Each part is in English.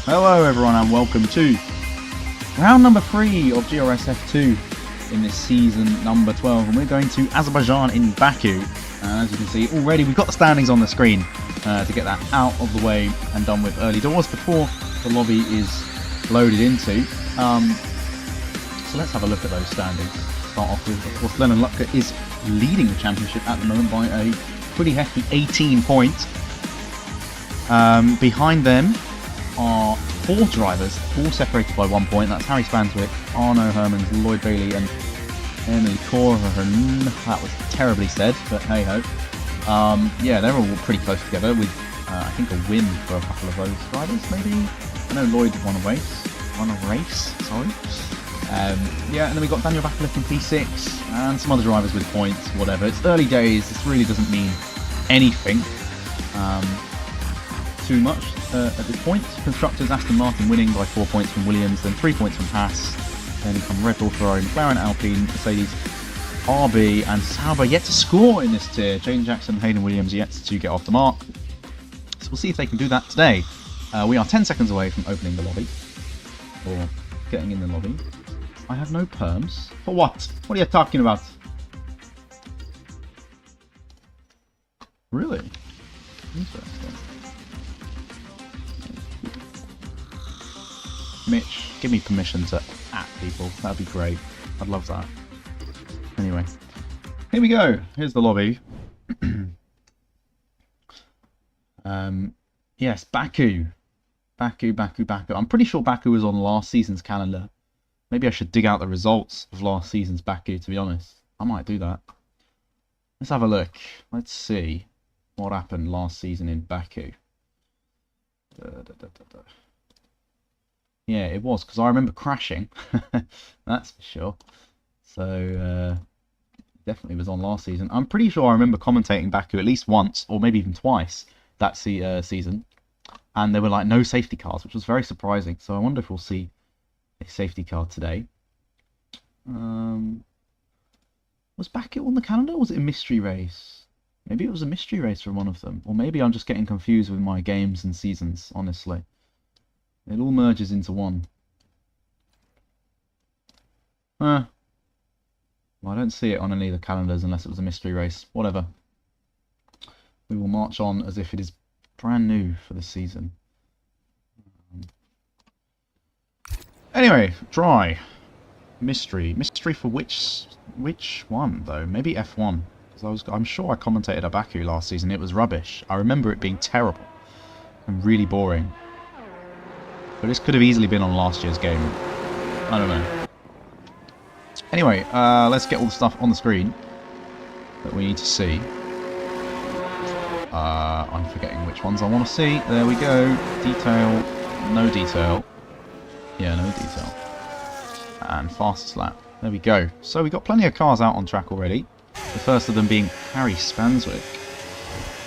Hello everyone and welcome to round number 3 of GRS F2 in this season number 12, and we're going to Azerbaijan in Baku. And as you can see already, we've got the standings on the screen to get that out of the way and done with early doors before the lobby is loaded into. So let's have a look at those standings. Start off with, of course, Lennon Lutka is leading the championship at the moment by a pretty hefty 18 points. Behind them are 4 drivers, all separated by 1 point. That's Harry Spanswick, Arno Hermans, Lloyd Bailey and Emily Corhern. That was terribly said, but hey ho. Yeah, they're all pretty close together with, I think, a win for a couple of those drivers, maybe? I know Lloyd won a race, sorry. Yeah, and then we've got Daniel Bakalek in P6, and some other drivers with points, whatever. It's early days, this really doesn't mean anything too much at this point. Constructors, Aston Martin winning by 4 points from Williams, then 3 points from Haas, then come Red Bull, Ferrari, McLaren, Alpine, Mercedes, RB, and Sauber yet to score in this tier. Jane Jackson, Hayden Williams yet to get off the mark. So we'll see if they can do that today. We are 10 seconds away from opening the lobby, or getting in the lobby. I have no perms. For what? What are you talking about? Really? Interesting. Mitch, give me permission to at people. That'd be great. I'd love that. Anyway, here we go. Here's the lobby. Yes, Baku. Baku. I'm pretty sure Baku was on last season's calendar. Maybe I should dig out the results of last season's Baku, to be honest. I might do that. Let's have a look. Let's see what happened last season in Baku. Yeah, it was, because I remember crashing. That's for sure. So, definitely was on last season. I'm pretty sure I remember commentating Baku at least once, or maybe even twice, that season. And there were, like, no safety cars, which was very surprising. So I wonder if we'll see a safety car today. Was Baku on the calendar, or was it a mystery race? Maybe it was a mystery race for one of them. Or maybe I'm just getting confused with my games and seasons, honestly. It all merges into one. Well, I don't see it on any of the calendars unless it was a mystery race. Whatever. We will march on as if it is brand new for the season. Anyway, dry. Mystery. Mystery for which one, though? Maybe F1. Because I'm sure I commentated at Baku last season. It was rubbish. I remember it being terrible and really boring. But this could have easily been on last year's game. I don't know. Anyway, let's get all the stuff on the screen that we need to see. I'm forgetting which ones I want to see. There we go. Detail. No detail. Yeah, no detail. And fastest lap. There we go. So we've got plenty of cars out on track already. The first of them being Harry Spanswick.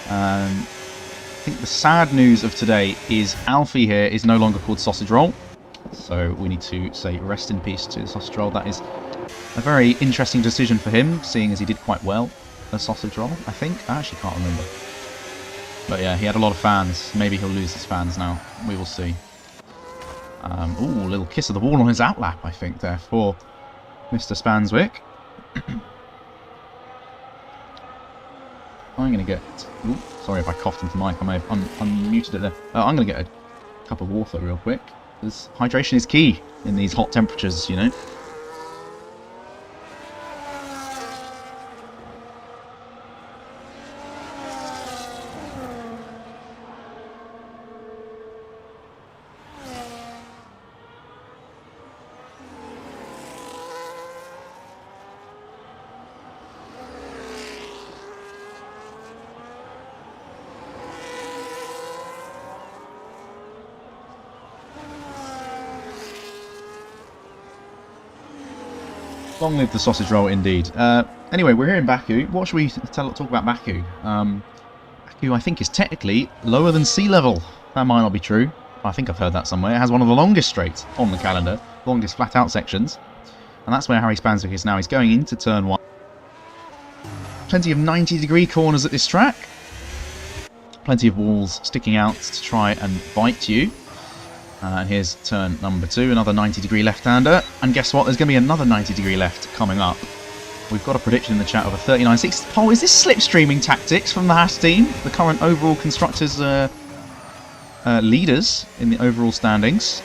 I think the sad news of today is Alfie here is no longer called Sausage Roll. So we need to say rest in peace to the Sausage Roll. That is a very interesting decision for him, seeing as he did quite well as Sausage Roll, I think. I actually can't remember. But yeah, he had a lot of fans. Maybe he'll lose his fans now. We will see. Ooh, a little kiss of the wall on his outlap, I think, there for Mr. Spanswick. I'm going to get... Ooh, sorry if I coughed into the mic. I may have unmuted it there. I'm going to get a cup of water real quick, because hydration is key in these hot temperatures, you know. Long live the sausage roll, indeed. Anyway, we're here in Baku. What should we talk about Baku? Baku, I think, is technically lower than sea level. That might not be true. I think I've heard that somewhere. It has one of the longest straights on the calendar, longest flat-out sections. And that's where Harry Spanswick is now. He's going into turn 1. Plenty of 90-degree corners at this track. Plenty of walls sticking out to try and bite you. And here's turn number 2, another 90-degree left-hander. And guess what? There's going to be another 90-degree left coming up. We've got a prediction in the chat of a 39.6 pole. Is this slipstreaming tactics from the Haas team? The current overall constructors leaders in the overall standings,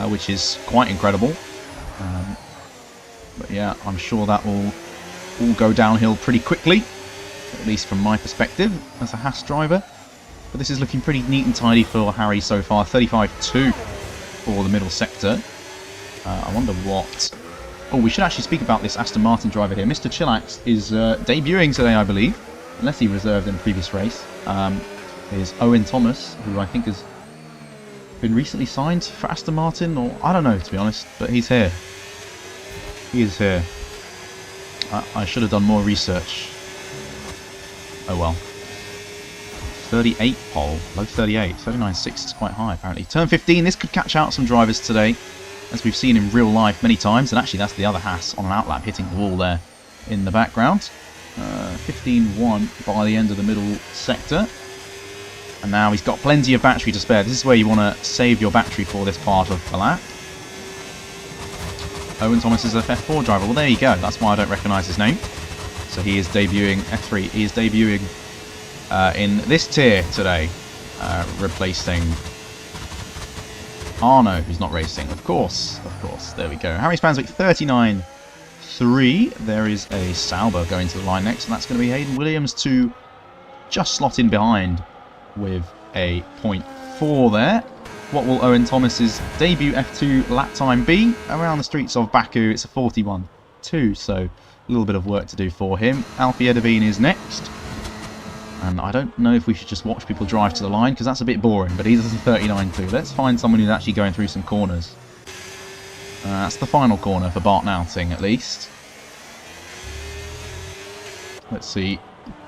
which is quite incredible. But yeah, I'm sure that will all go downhill pretty quickly, at least from my perspective as a Haas driver. But this is looking pretty neat and tidy for Harry so far. 35.2 for the middle sector. I wonder what... Oh, we should actually speak about this Aston Martin driver here. Mr. Chillax is debuting today, I believe, unless he reserved in a previous race. Is Owen Thomas, who I think has been recently signed for Aston Martin, or I don't know, to be honest, but he's here. He is here. I should have done more research. Oh well. 38 pole, low 38, 39.6 is quite high apparently. Turn 15, this could catch out some drivers today, as we've seen in real life many times, and actually that's the other Haas on an outlap hitting the wall there in the background. 15.1 by the end of the middle sector. And now he's got plenty of battery to spare. This is where you want to save your battery for this part of the lap. Owen Thomas is a F4 driver. Well, there you go. That's why I don't recognise his name. So he is debuting F3. He is debuting in this tier today, replacing Arno, who's not racing. Of course. There we go. Harry Spanswick 39.3. There is a Sauber going to the line next, and that's going to be Hayden Williams to just slot in behind with a 0.4 there. What will Owen Thomas's debut F2 lap time be? Around the streets of Baku, it's a 41.2, so a little bit of work to do for him. Alfie Edeveen is next. And I don't know if we should just watch people drive to the line, because that's a bit boring, but he does a 39.2. Let's find someone who's actually going through some corners. That's the final corner for Bart Nauting, at least. Let's see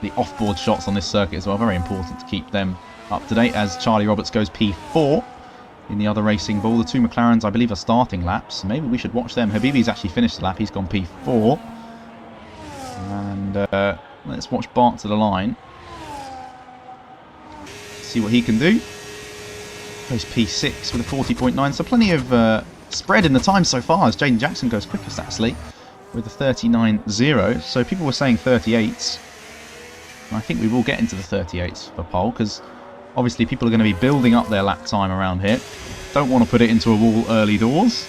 the off-board shots on this circuit as well. Very important to keep them up to date, as Charlie Roberts goes P4 in the other racing ball. The two McLarens, I believe, are starting laps. Maybe we should watch them. Habibi's actually finished the lap. He's gone P4. And let's watch Bart to the line. See what he can do. Goes P6 with a 40.9. So plenty of spread in the time so far, as Jaden Jackson goes quickest, actually, with a 39.0. So people were saying 38s. And I think we will get into the 38s for pole, because obviously people are going to be building up their lap time around here. Don't want to put it into a wall early doors.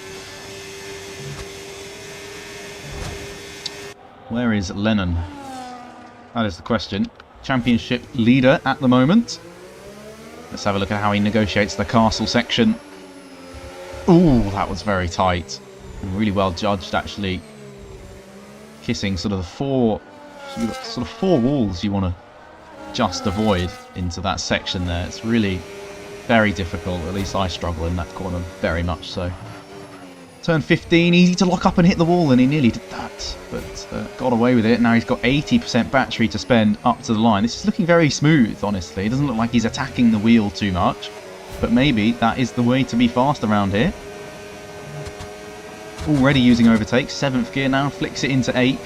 Where is Lennon? That is the question. Championship leader at the moment. Let's have a look at how he negotiates the castle section. Ooh, that was very tight. And really well judged, actually. Kissing sort of the four walls you want to just avoid into that section there. It's really very difficult. At least I struggle in that corner very much so. Turn 15, easy to lock up and hit the wall, and he nearly did that, but got away with it. Now he's got 80% battery to spend up to the line. This is looking very smooth, honestly. It doesn't look like he's attacking the wheel too much, but maybe that is the way to be fast around here. Already using overtakes. 7th gear now, flicks it into 8th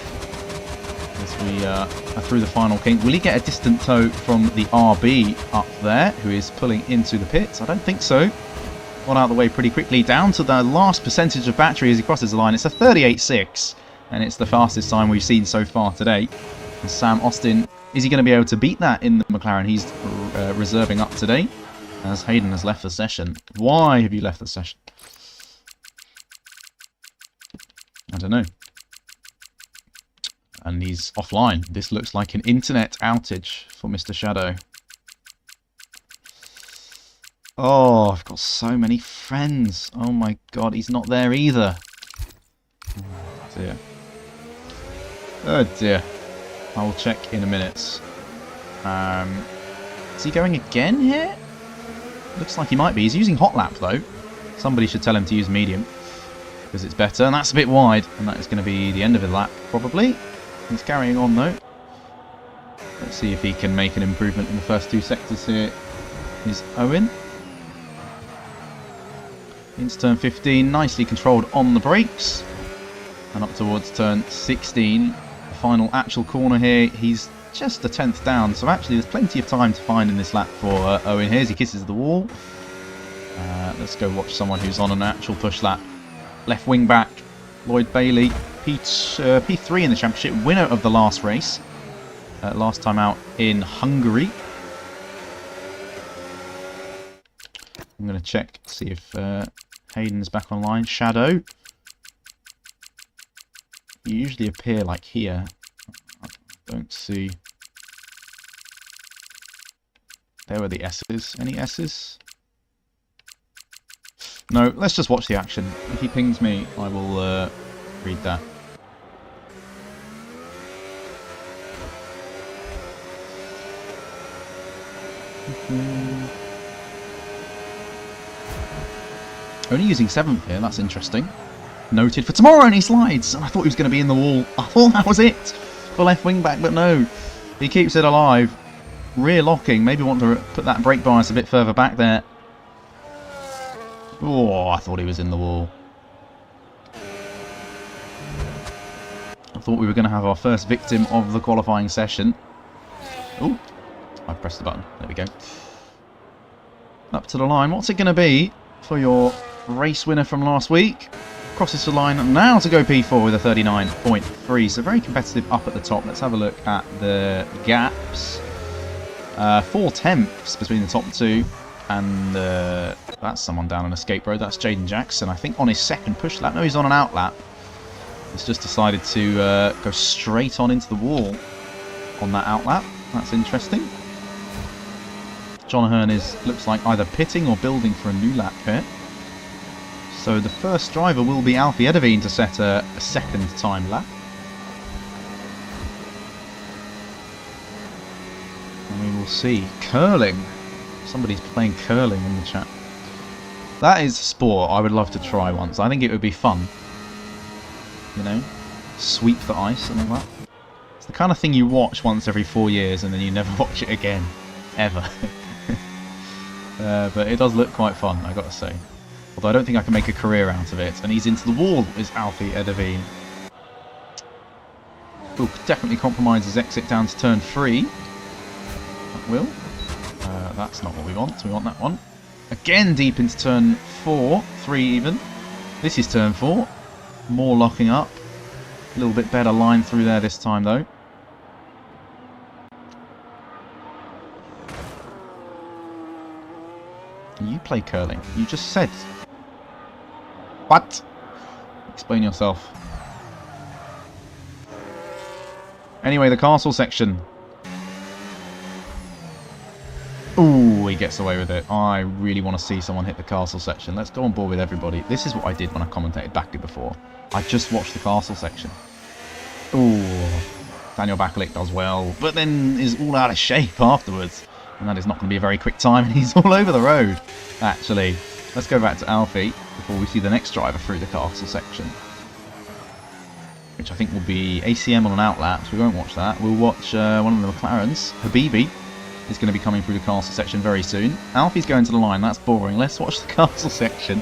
as we are through the final kink. Will he get a distant tow from the RB up there, who is pulling into the pits? I don't think so. Got out of the way pretty quickly, down to the last percentage of battery as he crosses the line. It's a 38.6, and it's the fastest time we've seen so far today. And Sam Austin, is he going to be able to beat that in the McLaren? He's reserving up today, as Hayden has left the session. Why have you left the session? I don't know. And he's offline. This looks like an internet outage for Mr. Shadow. Oh, I've got so many friends. Oh my god, he's not there either. Oh dear. Oh dear. I will check in a minute. Is he going again here? Looks like he might be. He's using hot lap though. Somebody should tell him to use medium, because it's better. And that's a bit wide. And that is going to be the end of the lap, probably. He's carrying on though. Let's see if he can make an improvement in the first two sectors here. Is Owen. Into turn 15, nicely controlled on the brakes. And up towards turn 16. The final actual corner here, he's just a 10th down. So actually there's plenty of time to find in this lap for Owen here as he kisses the wall. Let's go watch someone who's on an actual push lap. Left wing back, Lloyd Bailey, P3 in the championship, winner of the last race. Last time out in Hungary. I'm going to check, see if Hayden's back online. Shadow. You usually appear like here. I don't see. There were the S's. Any S's? No, let's just watch the action. If he pings me, I will read that. Only using 7th here, that's interesting. Noted for tomorrow only slides. I thought he was going to be in the wall. I thought that was it for left wing back, but no. He keeps it alive. Rear locking. Maybe want to put that brake bias a bit further back there. Oh, I thought he was in the wall. I thought we were going to have our first victim of the qualifying session. Oh, I pressed the button. There we go. Up to the line. What's it going to be for your race winner from last week? Crosses the line now to go P4 with a 39.3. So very competitive up at the top. Let's have a look at the gaps. 4 tenths between the top two. And that's someone down on escape road. That's Jaden Jackson, I think, on his second push lap. No, he's on an out lap. He's just decided to go straight on into the wall on that out lap. That's interesting. John Ahern looks like either pitting or building for a new lap here. So the first driver will be Alfie Edeveen to set a second time lap. And we will see. Curling. Somebody's playing curling in the chat. That is a sport I would love to try once. I think it would be fun. You know? Sweep the ice and all that. It's the kind of thing you watch once every 4 years and then you never watch it again. Ever. But it does look quite fun, I gotta say. Although I don't think I can make a career out of it. And he's into the wall, is Alfie Edeveen. Will definitely compromise his exit down to turn 3. That will. That's not what we want. We want that one. Again deep into turn 4. 3 even. This is turn 4. More locking up. A little bit better line through there this time though. You play curling. You just said. What? Explain yourself. Anyway, the castle section. Ooh, he gets away with it. I really want to see someone hit the castle section. Let's go on board with everybody. This is what I did when I commentated Baku before. I just watched the castle section. Ooh, Daniel Bakalik does well, but then is all out of shape afterwards. And that is not going to be a very quick time, and he's all over the road, actually. Let's go back to Alfie before we see the next driver through the castle section. Which I think will be ACM on an outlap, so we won't watch that. We'll watch one of the McLarens. Habibi is going to be coming through the castle section very soon. Alfie's going to the line, that's boring. Let's watch the castle section.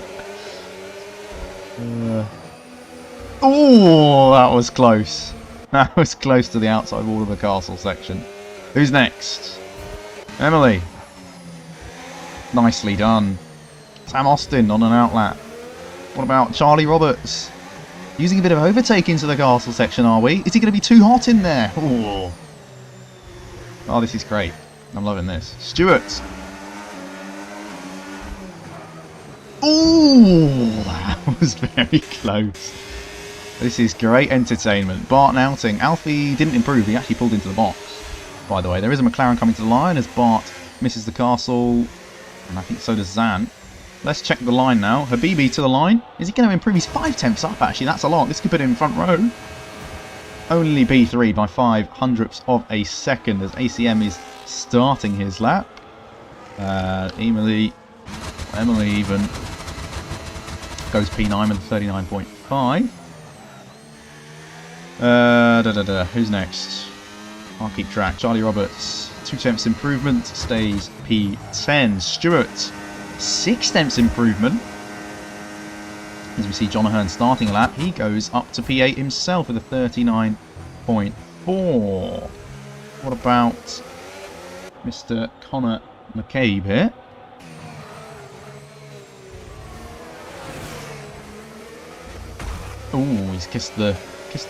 Oh, that was close. That was close to the outside wall of the castle section. Who's next? Emily. Nicely done. Sam Austin on an outlap. What about Charlie Roberts? Using a bit of overtake into the castle section, are we? Is he going to be too hot in there? Ooh. Oh, this is great. I'm loving this. Stewart. Ooh, that was very close. This is great entertainment. Bart Outing. Alfie didn't improve. He actually pulled into the box. By the way, there is a McLaren coming to the line as Bart misses the castle. And I think so does Zan. Let's check the line now. Habibi to the line. Is he going to improve? He's 5 tenths up, actually. That's a lot. This could put him in front row. Only P3 by 0.05 of a second as ACM is starting his lap. Emily even goes P9 with 39.5. Who's next? I'll keep track. Charlie Roberts, 2 tenths improvement, stays P10. Stewart, 6 tenths improvement. As we see John Ahern starting a lap, he goes up to P8 himself with a 39.4. What about Mr. Connor McCabe here? Ooh, he's kissed the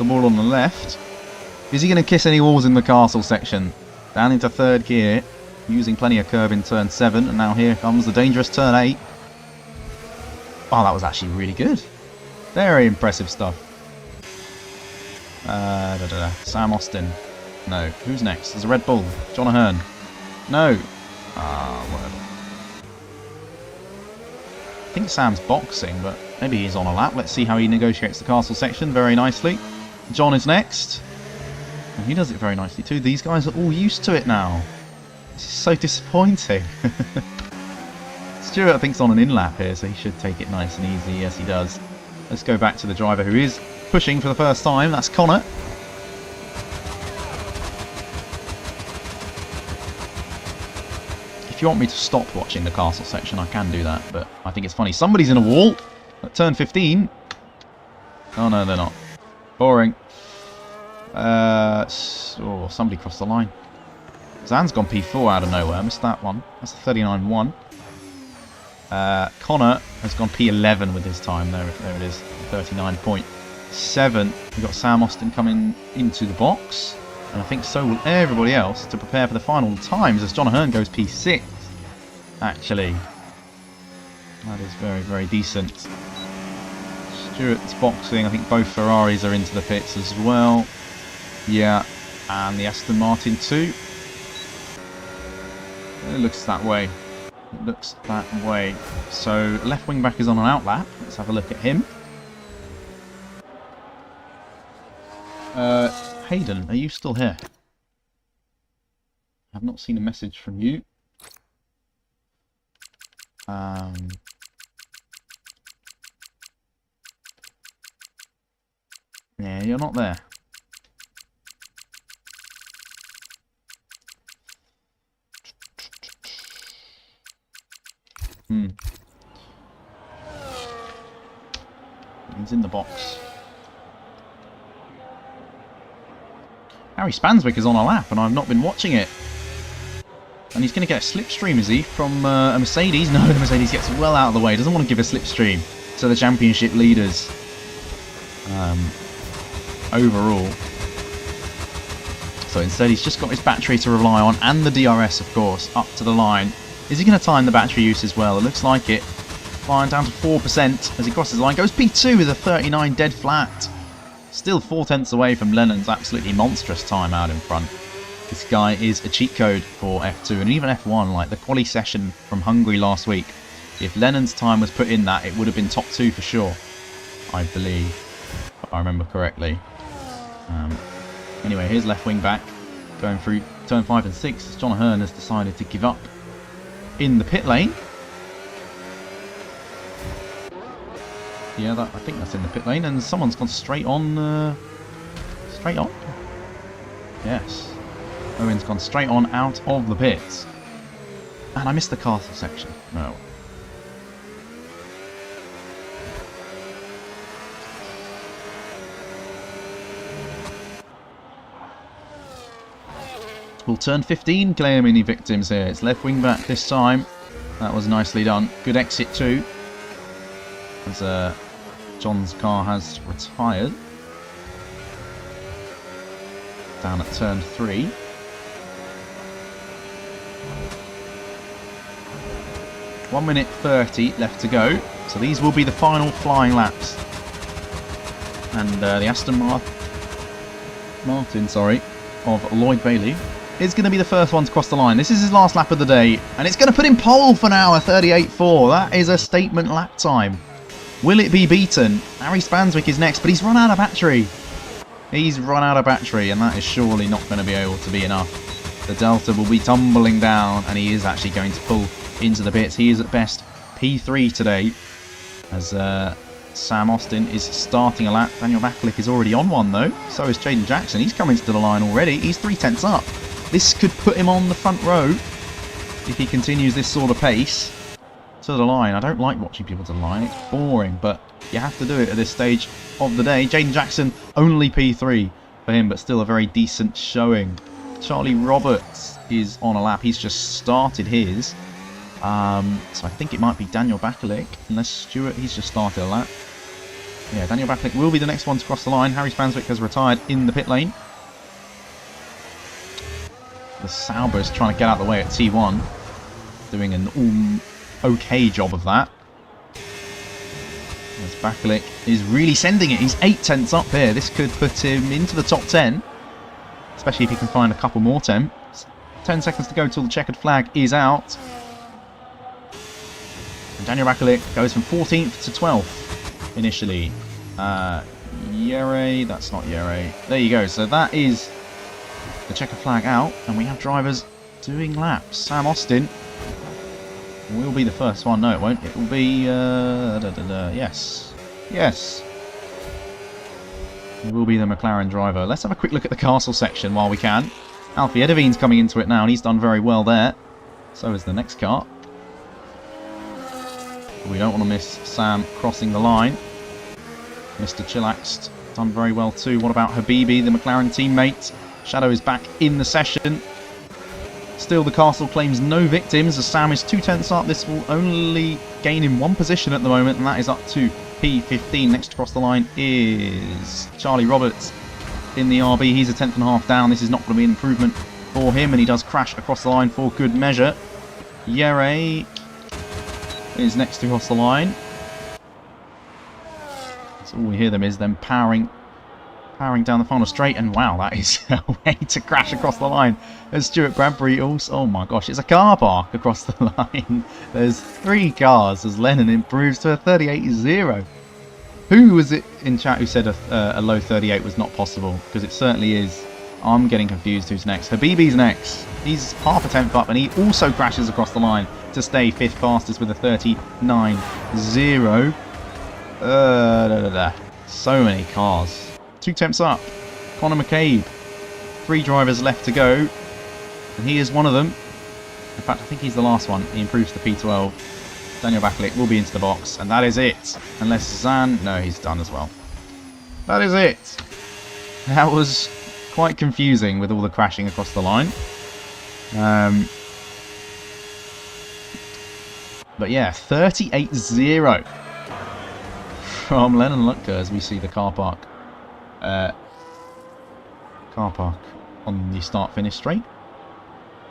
wall on the left. Is he going to kiss any walls in the castle section? Down into third gear, using plenty of curb in turn 7, and now here comes the dangerous turn 8. Oh, that was actually really good. Very impressive stuff. Sam Austin. No. Who's next? There's a Red Bull. John Ahern. No. Whatever. I think Sam's boxing, but maybe he's on a lap. Let's see how he negotiates the castle section very nicely. John is next. And he does it very nicely too. These guys are all used to it now. This is so disappointing. Stuart thinks on an in-lap here, so he should take it nice and easy. Yes, he does. Let's go back to the driver who is pushing for the first time. That's Connor. If you want me to stop watching the castle section, I can do that, but I think it's funny. Somebody's in a wall at turn 15. Oh no, they're not. Boring. Somebody crossed the line. Zan's gone P4 out of nowhere. I missed that one. That's a 39-1. Connor has gone P11 with his time. There it is. 39.7. We've got Sam Austin coming into the box. And I think so will everybody else to prepare for the final times as John Ahern goes P6. Actually. That is very, very decent. Stuart's boxing. I think both Ferraris are into the pits as well. Yeah. And the Aston Martin too. It looks that way. It looks that way. So left wing back is on an outlap. Let's have a look at him. Hayden, are you still here? I've not seen a message from you. Yeah, you're not there. He's in the box. Harry Spanswick is on a lap and I've not been watching it. And he's going to get a slipstream, is he, from a Mercedes? No, the Mercedes gets well out of the way. Doesn't want to give a slipstream to the championship leaders. Overall. So instead he's just got his battery to rely on and the DRS, of course, up to the line. Is he going to time the battery use as well? It looks like it. Flying down to 4% as he crosses the line. Goes P2 with a 39 dead flat. Still 4/10 away from Lennon's absolutely monstrous time out in front. This guy is a cheat code for F2 and even F1, like the quali session from Hungary last week. If Lennon's time was put in that, it would have been top 2 for sure, I believe, if I remember correctly. Anyway, here's left wing back going through turn 5 and 6 as John Ahern has decided to give up in the pit lane. Yeah, I think that's in the pit lane, and someone's gone straight on. Straight on? Yes. Owen's gone straight on out of the pits. And I missed the castle section. No. We'll turn 15 claim any victims here. It's left wing back this time. That was nicely done. Good exit too. As John's car has retired. Down at turn 3. One minute 30 left to go. So these will be the final flying laps. And the Aston Martin, of Lloyd Bailey is going to be the first one to cross the line. This is his last lap of the day. And it's going to put him pole for now at 38.4. That is a statement lap time. Will it be beaten? Harry Spanswick is next, but he's run out of battery. He's run out of battery, and that is surely not going to be able to be enough. The Delta will be tumbling down, and he is actually going to pull into the pits. He is at best P3 today, as Sam Austin is starting a lap. Daniel Bakalik is already on one, though. So is Jaden Jackson. He's coming to the line already. He's 3/10 up. This could put him on the front row if he continues this sort of pace. To the line. I don't like watching people to the line. It's boring, but you have to do it at this stage of the day. Jaden Jackson, only P3 for him, but still a very decent showing. Charlie Roberts is on a lap. He's just started his. So I think it might be Daniel Bakalik, unless Stuart, he's just started a lap. Yeah, Daniel Baklik will be the next one to cross the line. Harry Spanswick has retired in the pit lane. The Sauber's trying to get out of the way at T1. Doing an okay job of that. As Baklik is really sending it. He's 8 tenths up here. This could put him into the top 10. Especially if he can find a couple more temps. 10 seconds to go till the checkered flag is out. And Daniel Baklik goes from 14th to 12th initially. Yere, that's not Yere. There you go. So that is the checkered flag out. And we have drivers doing laps. Sam Austin will be the first one. No, it won't. It will be... yes. Yes. It will be the McLaren driver. Let's have a quick look at the castle section while we can. Alfie Edevine's coming into it now, and he's done very well there. So is the next car. We don't want to miss Sam crossing the line. Mr. Chillaxed done very well too. What about Habibi, the McLaren teammate? Shadow is back in the session. Still, the castle claims no victims as Sam is 2 tenths up. This will only gain him 1 position at the moment, and that is up to P15. Next to cross the line is Charlie Roberts in the RB. He's a 10th and a half down. This is not going to be an improvement for him, and he does crash across the line for good measure. Yere is next to cross the line. So all we hear them is them powering down the final straight, and wow, that is a way to crash across the line. As Stuart Bradbury also, oh my gosh, it's a car park across the line. There's 3 cars as Lennon improves to a 38.0. Who was it in chat who said a low 38 was not possible? Because it certainly is. I'm getting confused who's next. Habibi's next. He's half a tenth up, and he also crashes across the line to stay 5th fastest with a 39.0. So many cars. 2 temps up. Conor McCabe. 3 drivers left to go. And he is one of them. In fact, I think he's the last one. He improves to P12. Daniel Baklik will be into the box. And that is it. Unless Zan... No, he's done as well. That is it. That was quite confusing with all the crashing across the line. But yeah, 38.0 from Lennon Lutker as we see the car park on the start-finish straight.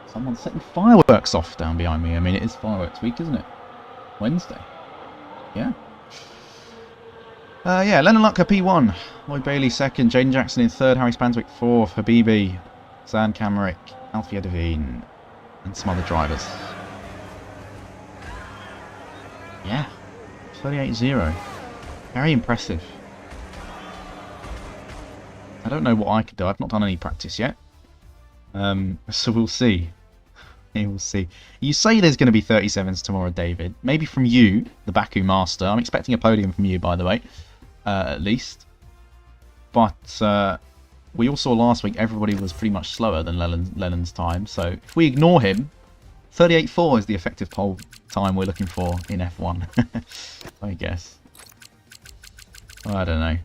Someone's setting fireworks off down behind me. I mean, it is fireworks week, isn't it? Wednesday. Yeah. Yeah, Lennon Lutker P1. Lloyd Bailey 2nd. Jaden Jackson in 3rd. Harry Spanswick 4th. Habibi. Zan Kamarick. Alfie Devine. And some other drivers. Yeah. 38.0. Very impressive. I don't know what I could do. I've not done any practice yet. So we'll see. We'll see. You say there's going to be 37s tomorrow, David. Maybe from you, the Baku Master. I'm expecting a podium from you, by the way. At least. But we all saw last week everybody was pretty much slower than Lennon's time. So if we ignore him, 38.4 is the effective pole time we're looking for in F1. I guess. I don't know.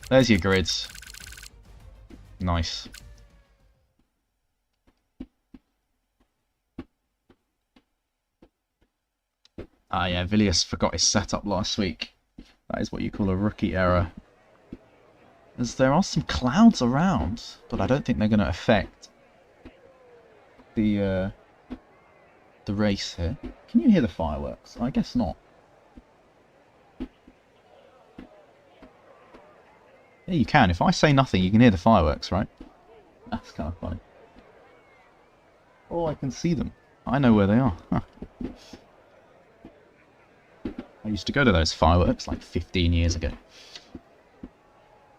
There's your grids. Nice. Ah yeah, Villiers forgot his setup last week. That is what you call a rookie error. As there are some clouds around, but I don't think they're going to affect the race here. Can you hear the fireworks? I guess not. Yeah, you can. If I say nothing, you can hear the fireworks, right? That's kind of funny. Oh, I can see them. I know where they are. Huh. I used to go to those fireworks like 15 years ago.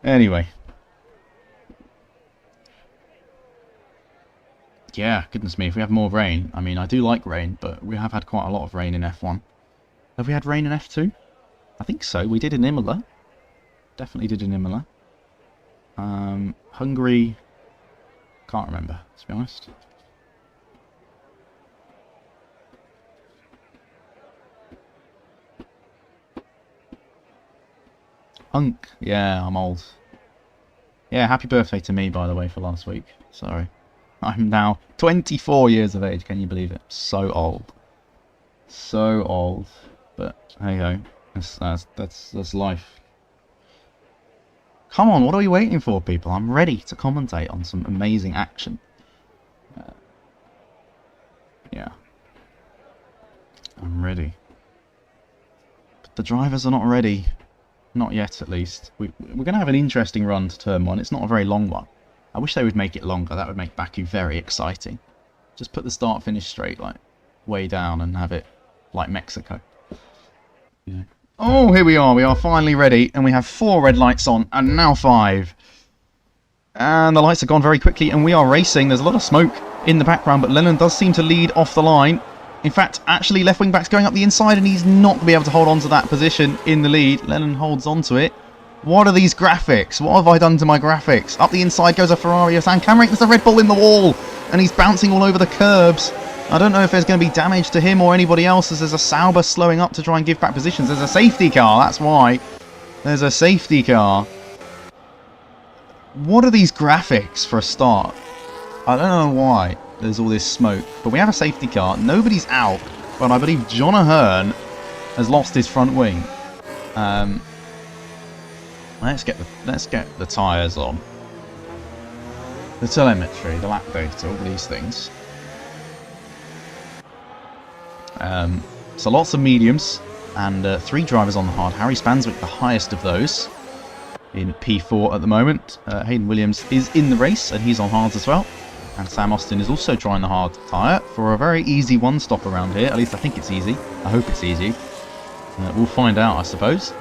Anyway. Yeah, goodness me, if we have more rain. I mean, I do like rain, but we have had quite a lot of rain in F1. Have we had rain in F2? I think so. We did in Imola. Definitely did in Imola. Hungary... Can't remember, to be honest. Hunk. Yeah, I'm old. Yeah, happy birthday to me, by the way, for last week. Sorry. I'm now 24 years of age. Can you believe it? So old. So old. But, hey ho. That's life. Come on, what are we waiting for, people? I'm ready to commentate on some amazing action. Yeah. I'm ready. But the drivers are not ready. Not yet, at least. We're going to have an interesting run to turn 1. It's not a very long one. I wish they would make it longer. That would make Baku very exciting. Just put the start-finish straight, like, way down and have it like Mexico. Yeah. Oh, here we are. We are finally ready. And we have 4 red lights on, and now 5. And the lights have gone very quickly, and we are racing. There's a lot of smoke in the background, but Lennon does seem to lead off the line. In fact, actually, left wing back's going up the inside, and he's not going to be able to hold on to that position in the lead. Lennon holds on to it. What are these graphics? What have I done to my graphics? Up the inside goes a Ferrari of San Cameron. There's a Red Bull in the wall, and he's bouncing all over the curbs. I don't know if there's going to be damage to him or anybody else, as there's a Sauber slowing up to try and give back positions. There's a safety car, that's why. There's a safety car. What are these graphics for a start? I don't know why there's all this smoke, but we have a safety car. Nobody's out, but I believe John Ahern has lost his front wing. Let's get the tyres on. The telemetry, the lap data, all these things. So lots of mediums and 3 drivers on the hard. Harry Spanswick, the highest of those, in P4 at the moment. Hayden Williams is in the race and he's on hards as well. And Sam Austin is also trying the hard tyre for a very easy one-stop around here. At least I think it's easy. I hope it's easy. We'll find out, I suppose.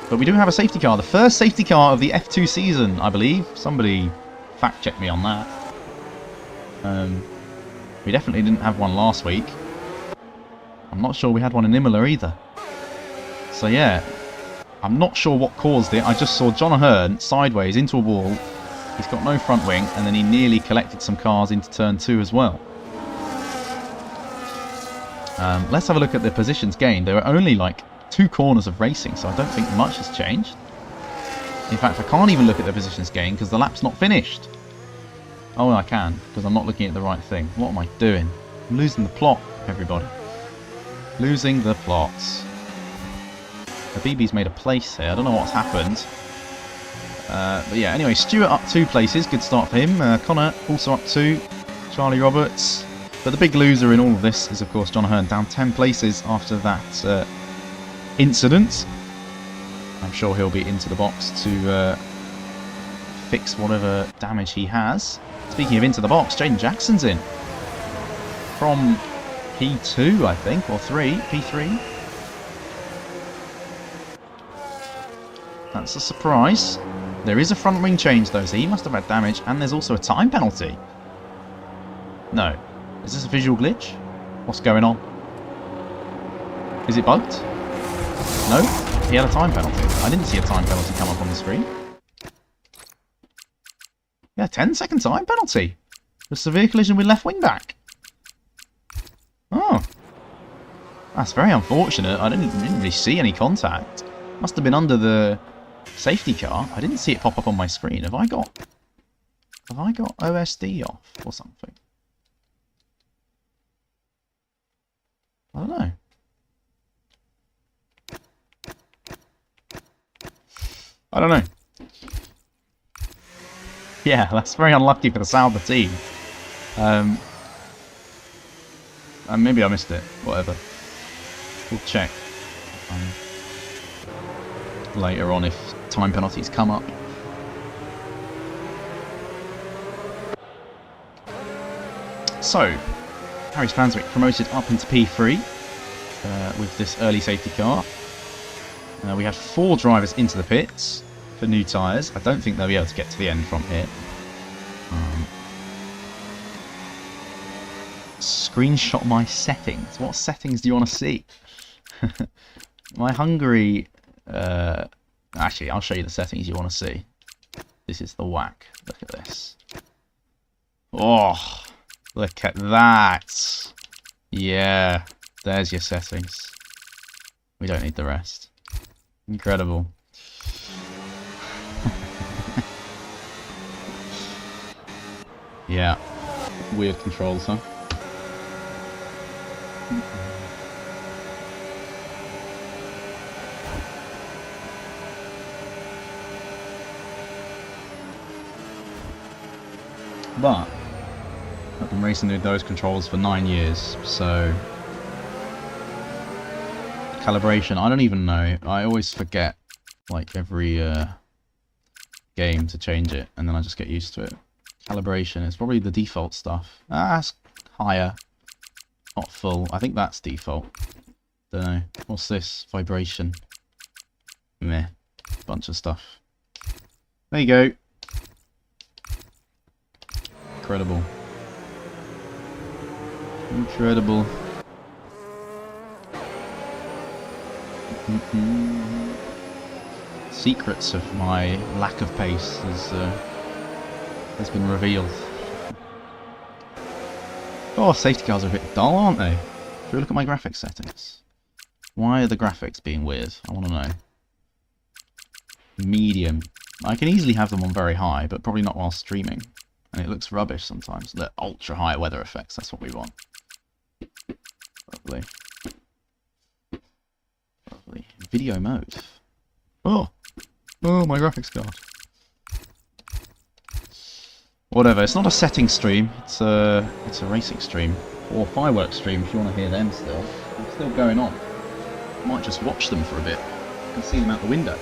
But we do have a safety car. The first safety car of the F2 season, I believe. Somebody fact-check me on that. We definitely didn't have one last week. I'm not sure we had one in Imola either. So yeah, I'm not sure what caused it. I just saw John Ahern sideways into a wall. He's got no front wing, and then he nearly collected some cars into turn 2 as well. Let's have a look at the positions gained. There were only like 2 corners of racing, so I don't think much has changed. In fact, I can't even look at the positions gained because the lap's not finished. Oh, I can, because I'm not looking at the right thing. What am I doing? I'm losing the plot, everybody. Losing the plots. The BB's made a place here. I don't know what's happened. But yeah, anyway, Stewart up 2 places. Good start for him. Connor also up 2. Charlie Roberts. But the big loser in all of this is, of course, John Ahern, down 10 places after that incident. I'm sure he'll be into the box to fix whatever damage he has. Speaking of into the box, Jaden Jackson's in. From P2, I think, or 3. P3. That's a surprise. There is a front wing change though, so he must have had damage, and there's also a time penalty. No. Is this a visual glitch? What's going on? Is it bugged? No? He had a time penalty. I didn't see a time penalty come up on the screen. Yeah, 10-second time penalty. For severe collision with left wing back. Oh. That's very unfortunate. I didn't really see any contact. Must have been under the safety car. I didn't see it pop up on my screen. Have I got OSD off or something? I don't know. I don't know. Yeah, that's very unlucky for the Sauber team. And maybe I missed it. Whatever. We'll check later on if time penalties come up. So, Harry Spanswick promoted up into P3 with this early safety car. We had 4 drivers into the pits for new tyres. I don't think they'll be able to get to the end from here. Screenshot my settings. What settings do you want to see? My Hungary... actually, I'll show you the settings you want to see. This is the whack. Look at this. Oh, look at that. Yeah, there's your settings. We don't need the rest. Incredible. Yeah. Weird controls, huh? But I've been racing with those controls for 9 years, so calibration, I don't even know. I always forget, like, every game to change it, and then I just get used to it. Calibration is probably the default stuff. Ah, it's higher. Not full. I think that's default. Don't know. What's this? Vibration. Meh. Bunch of stuff. There you go. Incredible. Incredible. Secrets of my lack of pace has been revealed. Oh, safety cars are a bit dull, aren't they? Should we look at my graphics settings? Why are the graphics being weird? I want to know. Medium. I can easily have them on very high, but probably not while streaming. And it looks rubbish sometimes. The ultra high weather effects, that's what we want. Lovely. Lovely. Video mode. Oh! Oh, my graphics card. Whatever, it's not a setting stream, it's a racing stream. Or fireworks stream if you want to hear them still. They're still going on. I might just watch them for a bit. You can see them out the window.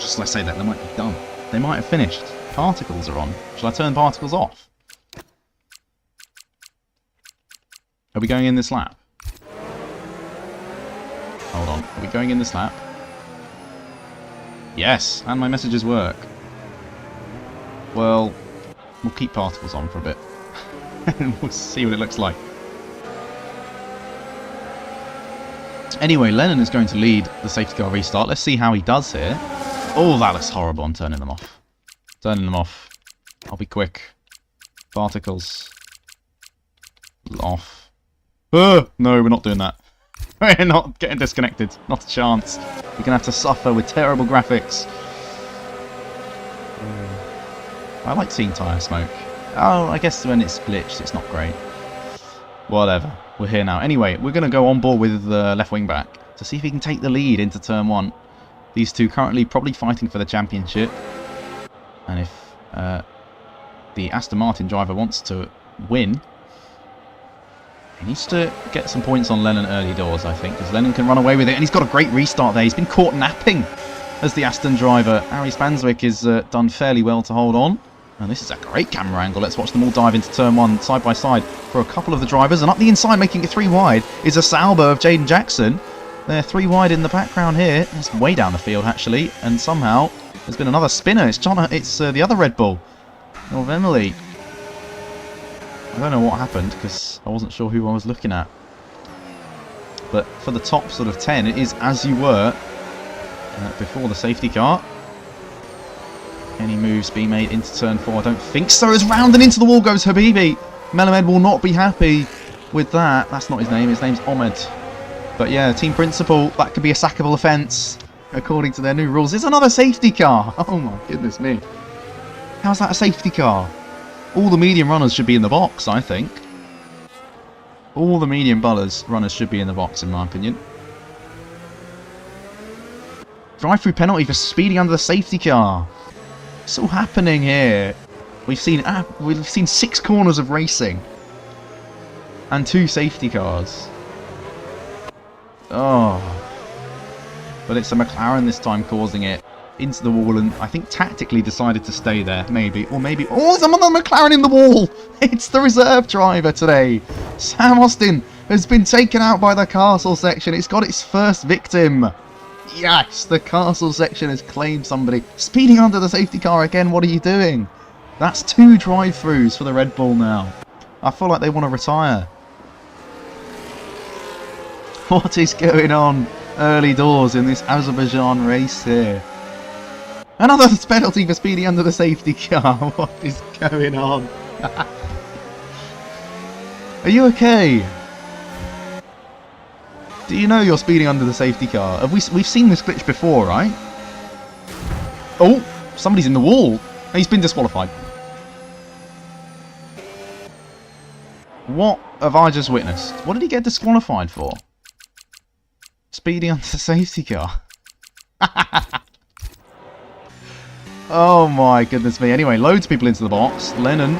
Just let's say that, they might be done. They might have finished. Particles are on. Shall I turn particles off? Are we going in this lap? Hold on. Are we going in this lap? Yes, and my messages work. Well, we'll keep particles on for a bit. And we'll see what it looks like. Anyway, Lennon is going to lead the safety car restart. Let's see how he does here. Oh, that looks horrible. I'm turning them off. Turning them off. I'll be quick. Particles. Off. No, we're not doing that. We're not getting disconnected. Not a chance. We're going to have to suffer with terrible graphics. I like seeing tyre smoke. Oh, I guess when it's glitched, it's not great. Whatever. We're here now. Anyway, we're going to go on board with the left wing back to see if he can take the lead into turn 1. These two currently probably fighting for the championship. And if the Aston Martin driver wants to win, he needs to get some points on Lennon early doors, I think, because Lennon can run away with it. And he's got a great restart there. He's been caught napping as the Aston driver. Harry Spanswick is done fairly well to hold on. And this is a great camera angle. Let's watch them all dive into turn 1 side by side for a couple of the drivers. And up the inside, making it 3 wide, is a Sauber of Jaden Jackson. They're 3 wide in the background here. It's way down the field, actually. And somehow, there's been another spinner. It's the other Red Bull. Of Emily. I don't know what happened, because I wasn't sure who I was looking at. But for the top sort of 10, it is as you were before the safety car. Any moves being made into turn 4? I don't think so. As round and into the wall goes Habibi. Melamed will not be happy with that. That's not his name. His name's Ahmed. But yeah, team principal, that could be a sackable offence according to their new rules. It's another safety car. Oh my goodness me. How's that a safety car? All the medium runners should be in the box, I think. All the medium runners should be in the box, in my opinion. Drive-through penalty for speeding under the safety car. What's all happening here? We've seen 6 corners of racing and 2 safety cars. Oh, but it's a McLaren this time causing it into the wall, and I think tactically decided to stay there, maybe. Oh, there's another McLaren in the wall. It's the reserve driver today. Sam Austin has been taken out by the Castle section. It's got its first victim. Yes, the Castle section has claimed somebody. Speeding under the safety car again. What are you doing? That's 2 drive-throughs for the Red Bull now. I feel like they want to retire. What is going on early doors in this Azerbaijan race here? Another penalty for speeding under the safety car. What is going on? Are you okay? Do you know you're speeding under the safety car? We've seen this glitch before, right? Oh, somebody's in the wall. He's been disqualified. What have I just witnessed? What did he get disqualified for? Speeding under the safety car. Oh my goodness me. Anyway, loads of people into the box. Lennon,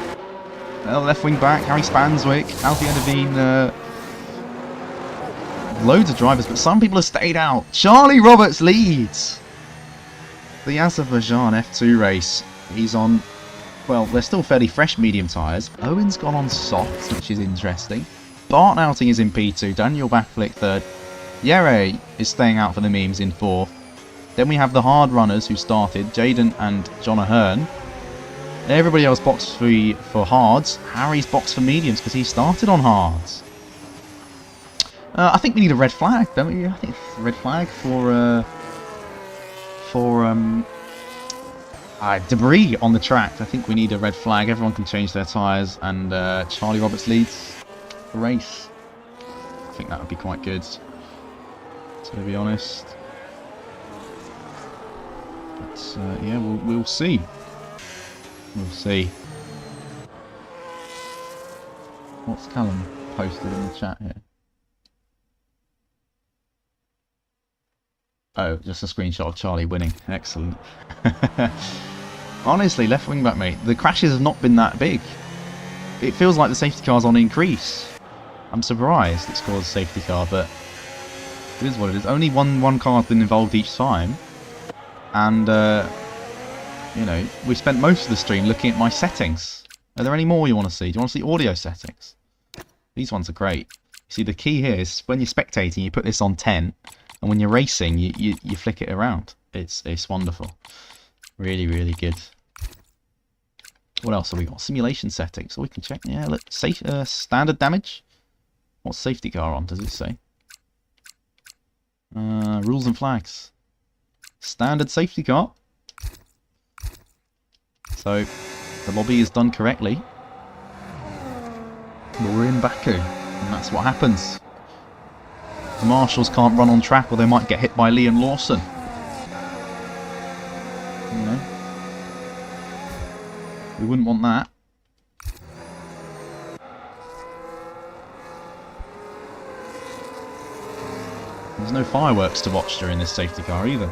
left wing back, Harry Spanswick, Alfie Endevine, loads of drivers, but some people have stayed out. Charlie Roberts leads the Azerbaijan F2 race. He's on, well, they're still fairly fresh medium tyres. Owen's gone on softs, which is interesting. Bart Outing is in P2, Daniel Backflick third. Yere is staying out for the memes in fourth. Then we have the hard runners who started, Jaden and John Ahern. Everybody else boxed for hards. Harry's boxed for mediums because he started on hards. I think we need a red flag, don't we? I think a red flag for debris on the track. I think we need a red flag. Everyone can change their tyres, and Charlie Roberts leads the race. I think that would be quite good, to be honest. But yeah, we'll see. We'll see. What's Callum posted in the chat here? Oh, just a screenshot of Charlie winning. Excellent. Honestly, left wing back, mate, the crashes have not been that big. It feels like the safety car's on increase. I'm surprised it scores a safety car, but it is what it is. Only one car's been involved each time. And, you know, we spent most of the stream looking at my settings. Are there any more you want to see? Do you want to see audio settings? These ones are great. You see, the key here is when you're spectating, you put this on 10. And when you're racing, you flick it around. It's wonderful. Really, really good. What else have we got? Simulation settings. So we can check. Yeah, look. Safe, standard damage. What's safety car on? Does it say? Rules and flags. Standard safety car. So the lobby is done correctly. But we're in Baku, and that's what happens. The marshals can't run on track, or they might get hit by Liam Lawson. You know, we wouldn't want that. There's no fireworks to watch during this safety car either.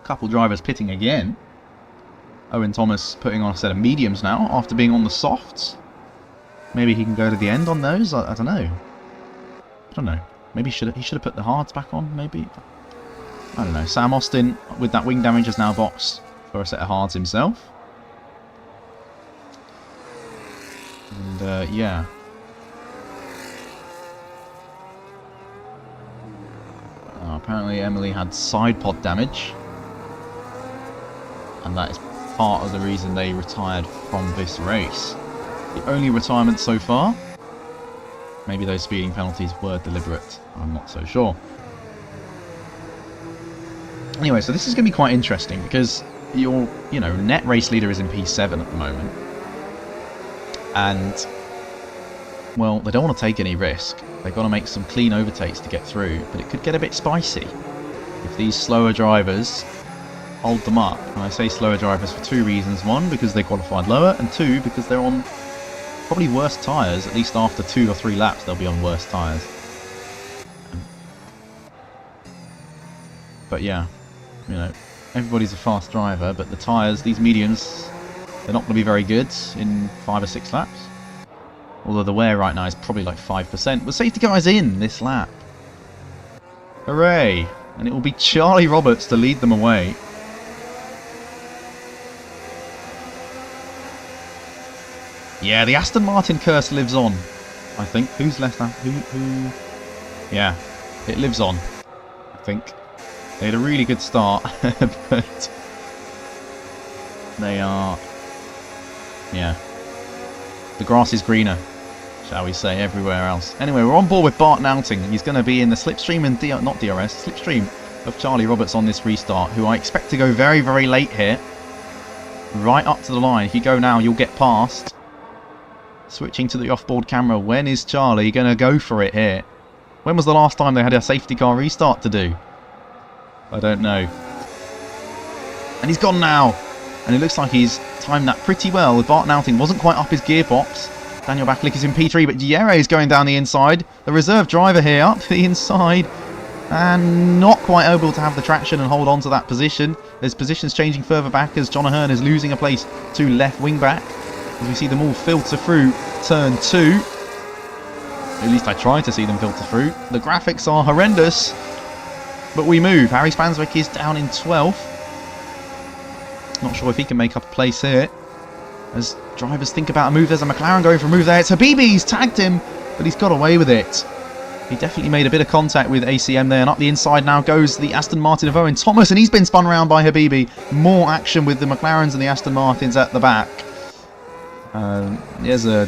Couple drivers pitting again. Owen Thomas putting on a set of mediums now after being on the softs. Maybe he can go to the end on those. I don't know. I don't know. Maybe he should have put the hards back on. Maybe. I don't know. Sam Austin with that wing damage has now boxed for a set of hards himself. And yeah. Apparently Emily had side pod damage. And that is part of the reason they retired from this race. The only retirement so far. Maybe those speeding penalties were deliberate. I'm not so sure. Anyway, so this is going to be quite interesting because your, net race leader is in P7 at the moment. And, well, they don't want to take any risk. They've got to make some clean overtakes to get through, but it could get a bit spicy if these slower drivers hold them up. And I say slower drivers for two reasons. One, because they qualified lower, and two, because they're on probably worse tyres. At least after 2 or 3 laps they'll be on worse tyres. But yeah, everybody's a fast driver, but the tyres, these mediums, they're not going to be very good in 5 or 6 laps. Although the wear right now is probably like 5%. But safety car is in this lap. Hooray! And it will be Charlie Roberts to lead them away. Yeah, the Aston Martin curse lives on, I think. Who's left that? Who? Yeah, it lives on, I think. They had a really good start, but they are, yeah. The grass is greener, shall we say, everywhere else. Anyway, we're on board with Bart Outing. He's going to be in the slipstream and slipstream of Charlie Roberts on this restart, who I expect to go very, very late here. Right up to the line. If you go now, you'll get past. Switching to the off-board camera. When is Charlie going to go for it here? When was the last time they had a safety car restart to do? I don't know. And he's gone now. And it looks like he's timed that pretty well. Bart Outing wasn't quite up his gearbox. Daniel Baklik is in P3, but Jere is going down the inside. The reserve driver here up the inside. And not quite able to have the traction and hold on to that position. There's positions changing further back as John Ahern is losing a place to left wing back. As we see them all filter through turn 2. At least I try to see them filter through. The graphics are horrendous. But we move. Harry Spanswick is down in 12th. Not sure if he can make up a place here. As drivers think about a move, there's a McLaren going for a move there. It's Habibi, he's tagged him, but he's got away with it. He definitely made a bit of contact with ACM there, and up the inside now goes the Aston Martin of Owen Thomas, and he's been spun around by Habibi. More action with the McLarens and the Aston Martins at the back. There's a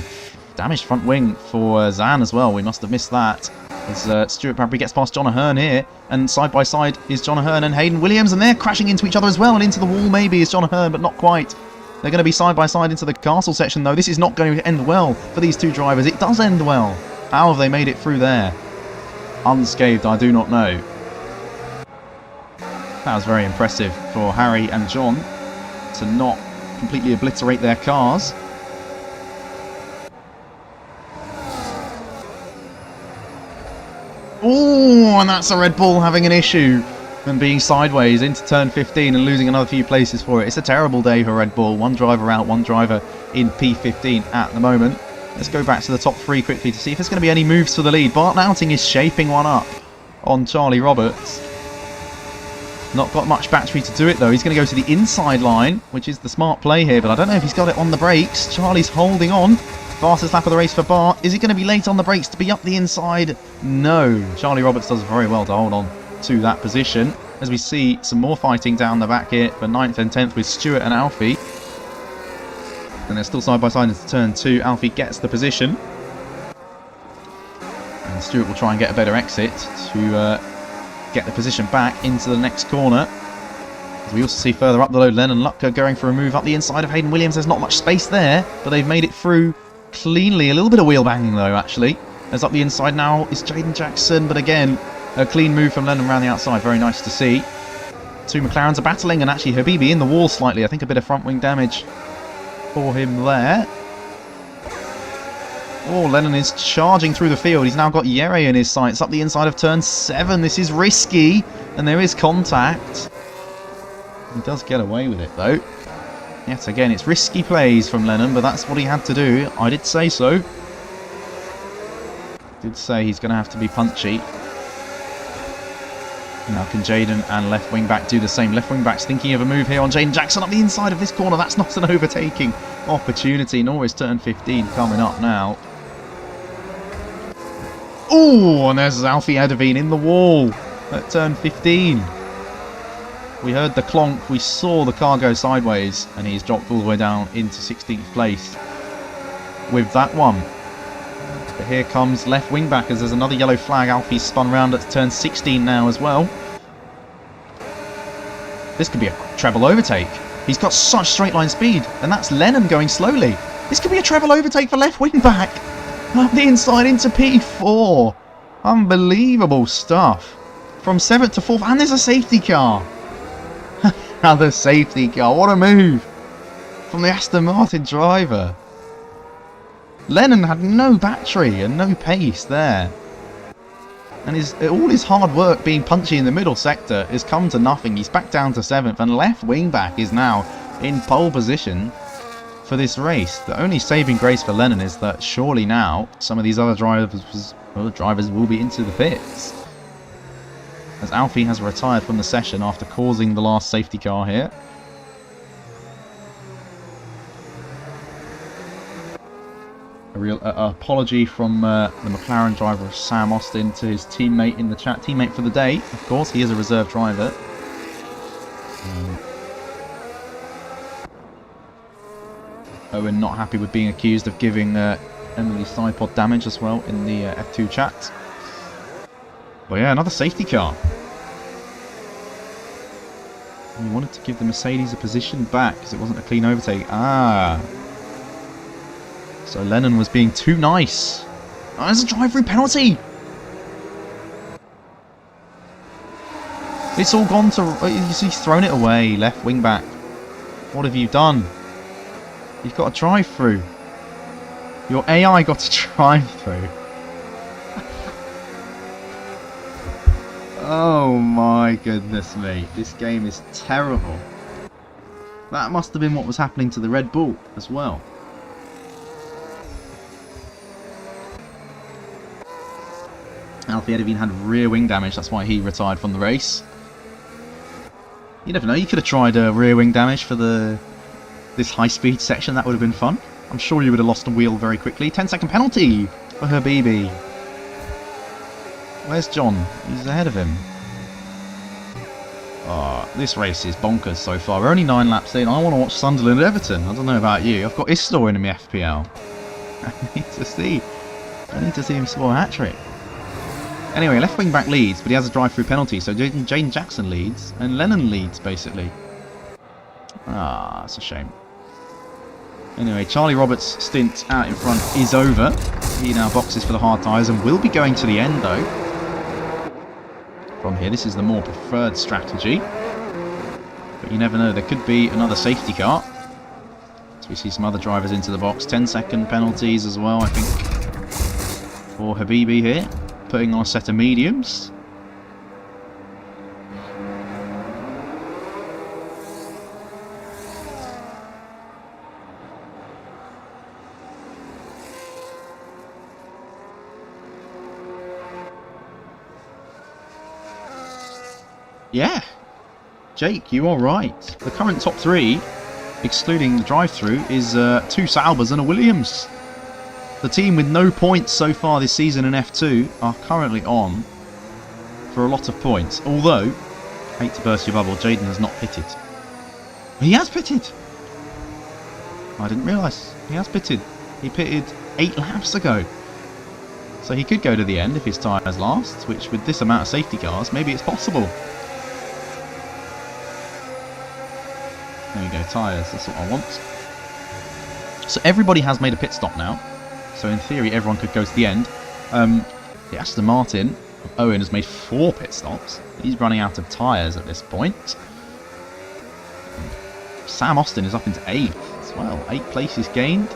damaged front wing for Zan as well. We must have missed that. As Stuart Bradbury gets past John Ahern here, and side by side is John Ahern and Hayden Williams, and they're crashing into each other as well, and into the wall maybe is John Ahern, but not quite. They're going to be side by side into the castle section though. This is not going to end well for these two drivers. It does end well. How have they made it through there? Unscathed, I do not know. That was very impressive for Harry and John to not completely obliterate their cars. Oh, and that's a Red Bull having an issue and being sideways into turn 15 and losing another few places for it. It's a terrible day for Red Bull. One driver out, one driver in P15 at the moment. Let's go back to the top 3 quickly to see if there's going to be any moves for the lead. Bart Louting is shaping one up on Charlie Roberts. Not got much battery to do it though. He's going to go to the inside line, which is the smart play here, but I don't know if he's got it on the brakes. Charlie's holding on. Fastest lap of the race for Bart. Is he going to be late on the brakes to be up the inside? No. Charlie Roberts does very well to hold on to that position. As we see some more fighting down the back here for 9th and 10th with Stewart and Alfie. And they're still side by side into turn 2. Alfie gets the position. And Stewart will try and get a better exit to get the position back into the next corner. As we also see further up the load, Lennon Lutker going for a move up the inside of Hayden Williams. There's not much space there, but they've made it through cleanly. A little bit of wheel banging though, actually. As up the inside now is Jaden Jackson, but again, a clean move from Lennon around the outside. Very nice to see. Two McLarens are battling, and actually Habibi in the wall slightly. I think a bit of front wing damage for him there. Oh, Lennon is charging through the field. He's now got Yere in his sights up the inside of turn 7. This is risky, and there is contact. He does get away with it though. Yet again, it's risky plays from Lennon, but that's what he had to do. I did say so. Did say he's going to have to be punchy. Now can Jaden and left wing back do the same? Left wing back's thinking of a move here on Jaden Jackson up the inside of this corner. That's not an overtaking opportunity, nor is turn 15 coming up now. Oh, and there's Alfie Edeveen in the wall at turn 15. We heard the clonk, we saw the car go sideways, and he's dropped all the way down into 16th place with that one. But here comes left wing back as there's another yellow flag. Alfie's spun round at turn 16 now as well. This could be a treble overtake. He's got such straight line speed, and that's Lennon going slowly. This could be a treble overtake for left wing back. Up the inside into P4. Unbelievable stuff. From 7th to 4th, and there's a safety car. Another safety car. What a move from the Aston Martin driver. Lennon had no battery and no pace there. And all his hard work being punchy in the middle sector has come to nothing. He's back down to 7th, and left wing back is now in pole position for this race. The only saving grace for Lennon is that surely now some of these other drivers will be into the pits. As Alfie has retired from the session after causing the last safety car here. A real apology from the McLaren driver Sam Austin to his teammate in the chat. Teammate for the day, of course, he is a reserve driver. Owen not happy with being accused of giving Emily side pod damage as well in the F2 chat. But yeah, another safety car. He wanted to give the Mercedes a position back because it wasn't a clean overtake. Ah. So Lennon was being too nice. Oh, there's a drive-through penalty. It's all gone to... He's thrown it away. Left wing back. What have you done? You've got a drive-through. Your AI got to drive through. Oh my goodness me. This game is terrible. That must have been what was happening to the Red Bull as well. Alfie Edivine had rear wing damage, that's why he retired from the race. You never know, you could have tried rear wing damage for this high speed section, that would have been fun. I'm sure you would have lost a wheel very quickly. 10-second penalty for Habibi. Where's John? He's ahead of him. Oh, this race is bonkers so far. We're only 9 laps in. I want to watch Sunderland Everton. I don't know about you. I've got Istor in my FPL. I need to see him score a hat-trick. Anyway, left wing back leads, but he has a drive-through penalty, so Jane Jackson leads, and Lennon leads, basically. Ah, it's a shame. Anyway, Charlie Roberts' stint out in front is over. He now boxes for the hard tyres and will be going to the end, though. From here, this is the more preferred strategy. But you never know, there could be another safety car. So we see some other drivers into the box. 10-second penalties as well, I think, for Habibi here. Putting on a set of mediums. Yeah, Jake, you are right. The current top 3, excluding the drive-through, is 2 Saubers and a Williams. The team with no points so far this season in F2 are currently on for a lot of points. Although, hate to burst your bubble, Jaden has not pitted. He has pitted! I didn't realise. He has pitted. He pitted 8 laps ago. So he could go to the end if his tyres last, which with this amount of safety cars, maybe it's possible. There we go, tyres, that's what I want. So everybody has made a pit stop now. So in theory, everyone could go to the end. The Aston Martin of Owen has made 4 pit stops. He's running out of tyres at this point. Sam Austin is up into 8th as well. 8 places gained.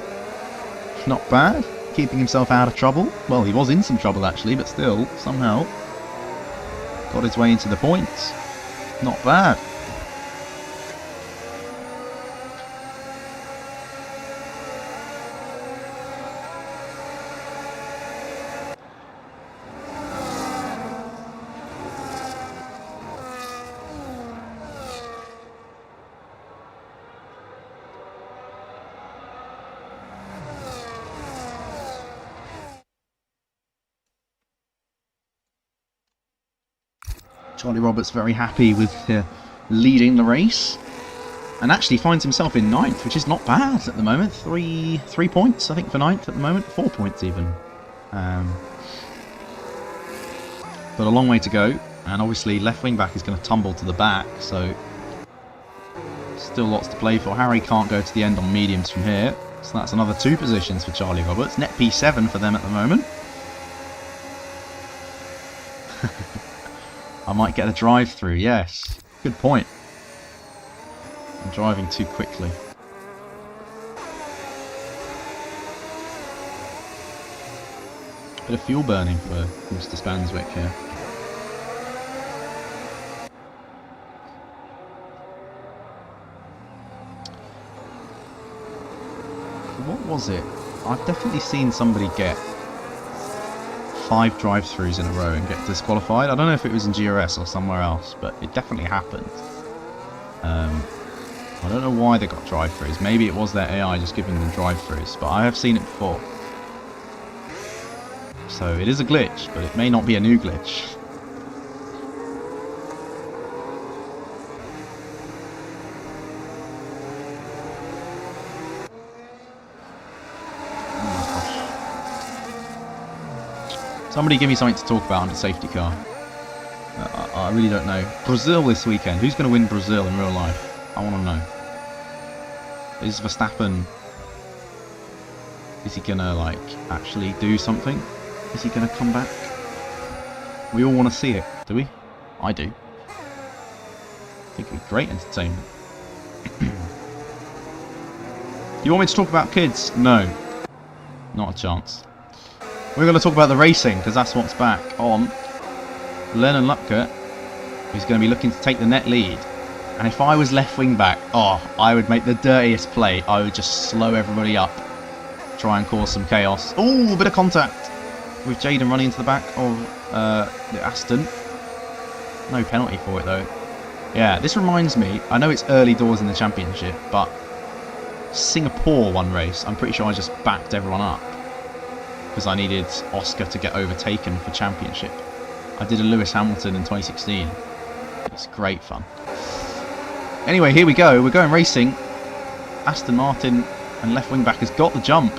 Not bad. Keeping himself out of trouble. Well, he was in some trouble actually, but still, somehow got his way into the points. Not bad. Charlie Roberts very happy with leading the race, and actually finds himself in 9th, which is not bad at the moment. 3 points, I think, for 9th at the moment. 4 points even. But a long way to go, and obviously left wing back is going to tumble to the back, so still lots to play for. Harry can't go to the end on mediums from here, so that's another 2 positions for Charlie Roberts. Net P7 for them at the moment. I might get a drive-through, yes. Good point. I'm driving too quickly. Bit of fuel burning for Mr. Spanswick here. What was it? I've definitely seen somebody get 5 drive-throughs in a row and get disqualified. I don't know if it was in GRS or somewhere else, but it definitely happened. I don't know why they got drive-throughs. Maybe it was their AI just giving them drive-throughs, but I have seen it before. So it is a glitch, but it may not be a new glitch. Somebody give me something to talk about under safety car. I really don't know. Brazil this weekend. Who's going to win Brazil in real life? I want to know. Is Verstappen... Is he going to, like, actually do something? Is he going to come back? We all want to see it, do we? I do. I think it'd be great entertainment. You want me to talk about kids? No. Not a chance. We're going to talk about the racing, because that's what's back on. Lennon Lutker is going to be looking to take the net lead. And if I was left wing back, I would make the dirtiest play. I would just slow everybody up. Try and cause some chaos. Oh, a bit of contact with Jaden running into the back of the Aston. No penalty for it, though. Yeah, this reminds me, I know it's early doors in the championship, but Singapore one race, I'm pretty sure I just backed everyone up. Because I needed Oscar to get overtaken for championship. I did a Lewis Hamilton in 2016. It's great fun. Anyway, here we go. We're going racing. Aston Martin and left wing back has got the jump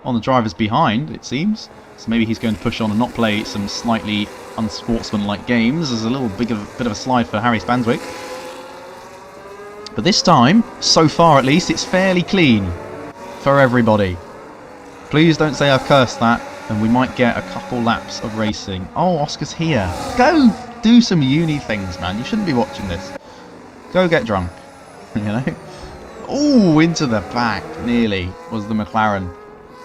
on the drivers behind, it seems. So maybe he's going to push on and not play some slightly unsportsmanlike games. There's a little bit of a slide for Harry Spanswick. But this time, so far at least, it's fairly clean for everybody. Please don't say I've cursed that, and we might get a couple laps of racing. Oh, Oscar's here. Go do some uni things, man. You shouldn't be watching this. Go get drunk, you know. Oh, into the back, nearly, was the McLaren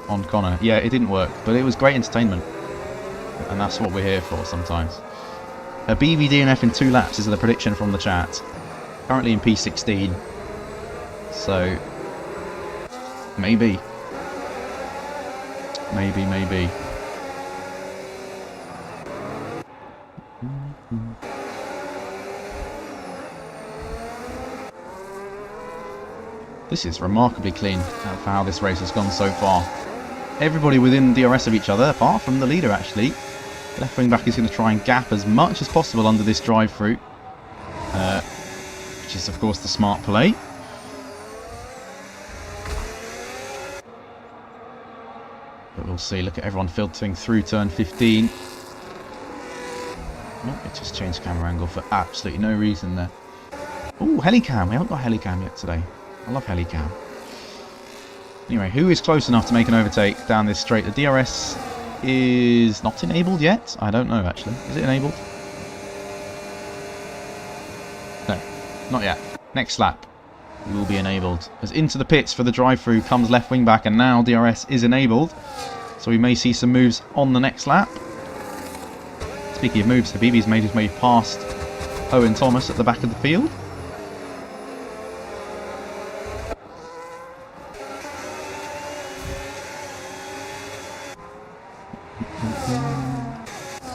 on Connor. Yeah, it didn't work, but it was great entertainment. And that's what we're here for sometimes. A BBDNF in 2 laps is the prediction from the chat. Currently in P16. So, maybe. Maybe. This is remarkably clean for how this race has gone so far. Everybody within DRS of each other, apart from the leader actually. Left wing back is going to try and gap as much as possible under this drive-through. Which is of course the smart play. But we'll see, look at everyone filtering through turn 15. Oh, it just changed camera angle for absolutely no reason there. Oh, helicam, we haven't got helicam yet today. I love helicam. Anyway, who is close enough to make an overtake down this straight? The DRS is not enabled yet? I don't know, actually. Is it enabled? No, not yet. Next lap will be enabled. As into the pits for the drive-through comes left wing back, and now DRS is enabled. So we may see some moves on the next lap. Speaking of moves, Habibi's made his way past Owen Thomas at the back of the field.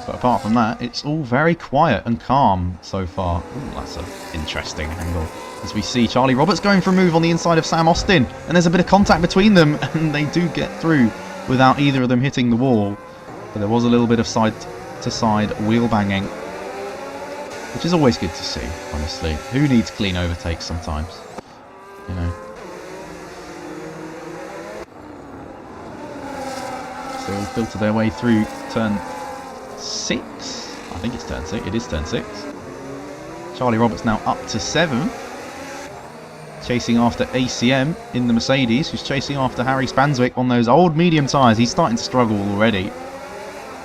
But apart from that, it's all very quiet and calm so far. Ooh, that's an interesting angle. As we see Charlie Roberts going for a move on the inside of Sam Austin. And there's a bit of contact between them, and they do get through without either of them hitting the wall. But there was a little bit of side-to-side wheel banging, which is always good to see, honestly. Who needs clean overtakes sometimes? You know. So they'll filter their way through turn 6. I think it's turn 6. It is turn 6. Charlie Roberts now up to 7. Chasing after ACM in the Mercedes, who's chasing after Harry Spanswick on those old medium tyres. He's starting to struggle already.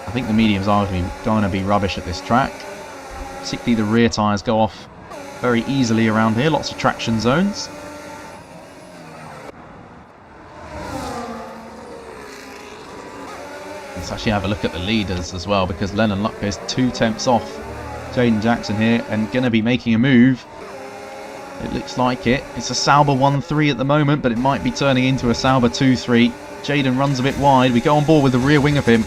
I think the mediums are going to be rubbish at this track. Particularly the rear tyres go off very easily around here. Lots of traction zones. Let's actually have a look at the leaders as well, because Lennon Lutker is 2 tenths off Jaden Jackson here and going to be making a move. It looks like it. It's a Sauber 1-3 at the moment, but it might be turning into a Sauber 2-3. Jaden runs a bit wide. We go on board with the rear wing of him,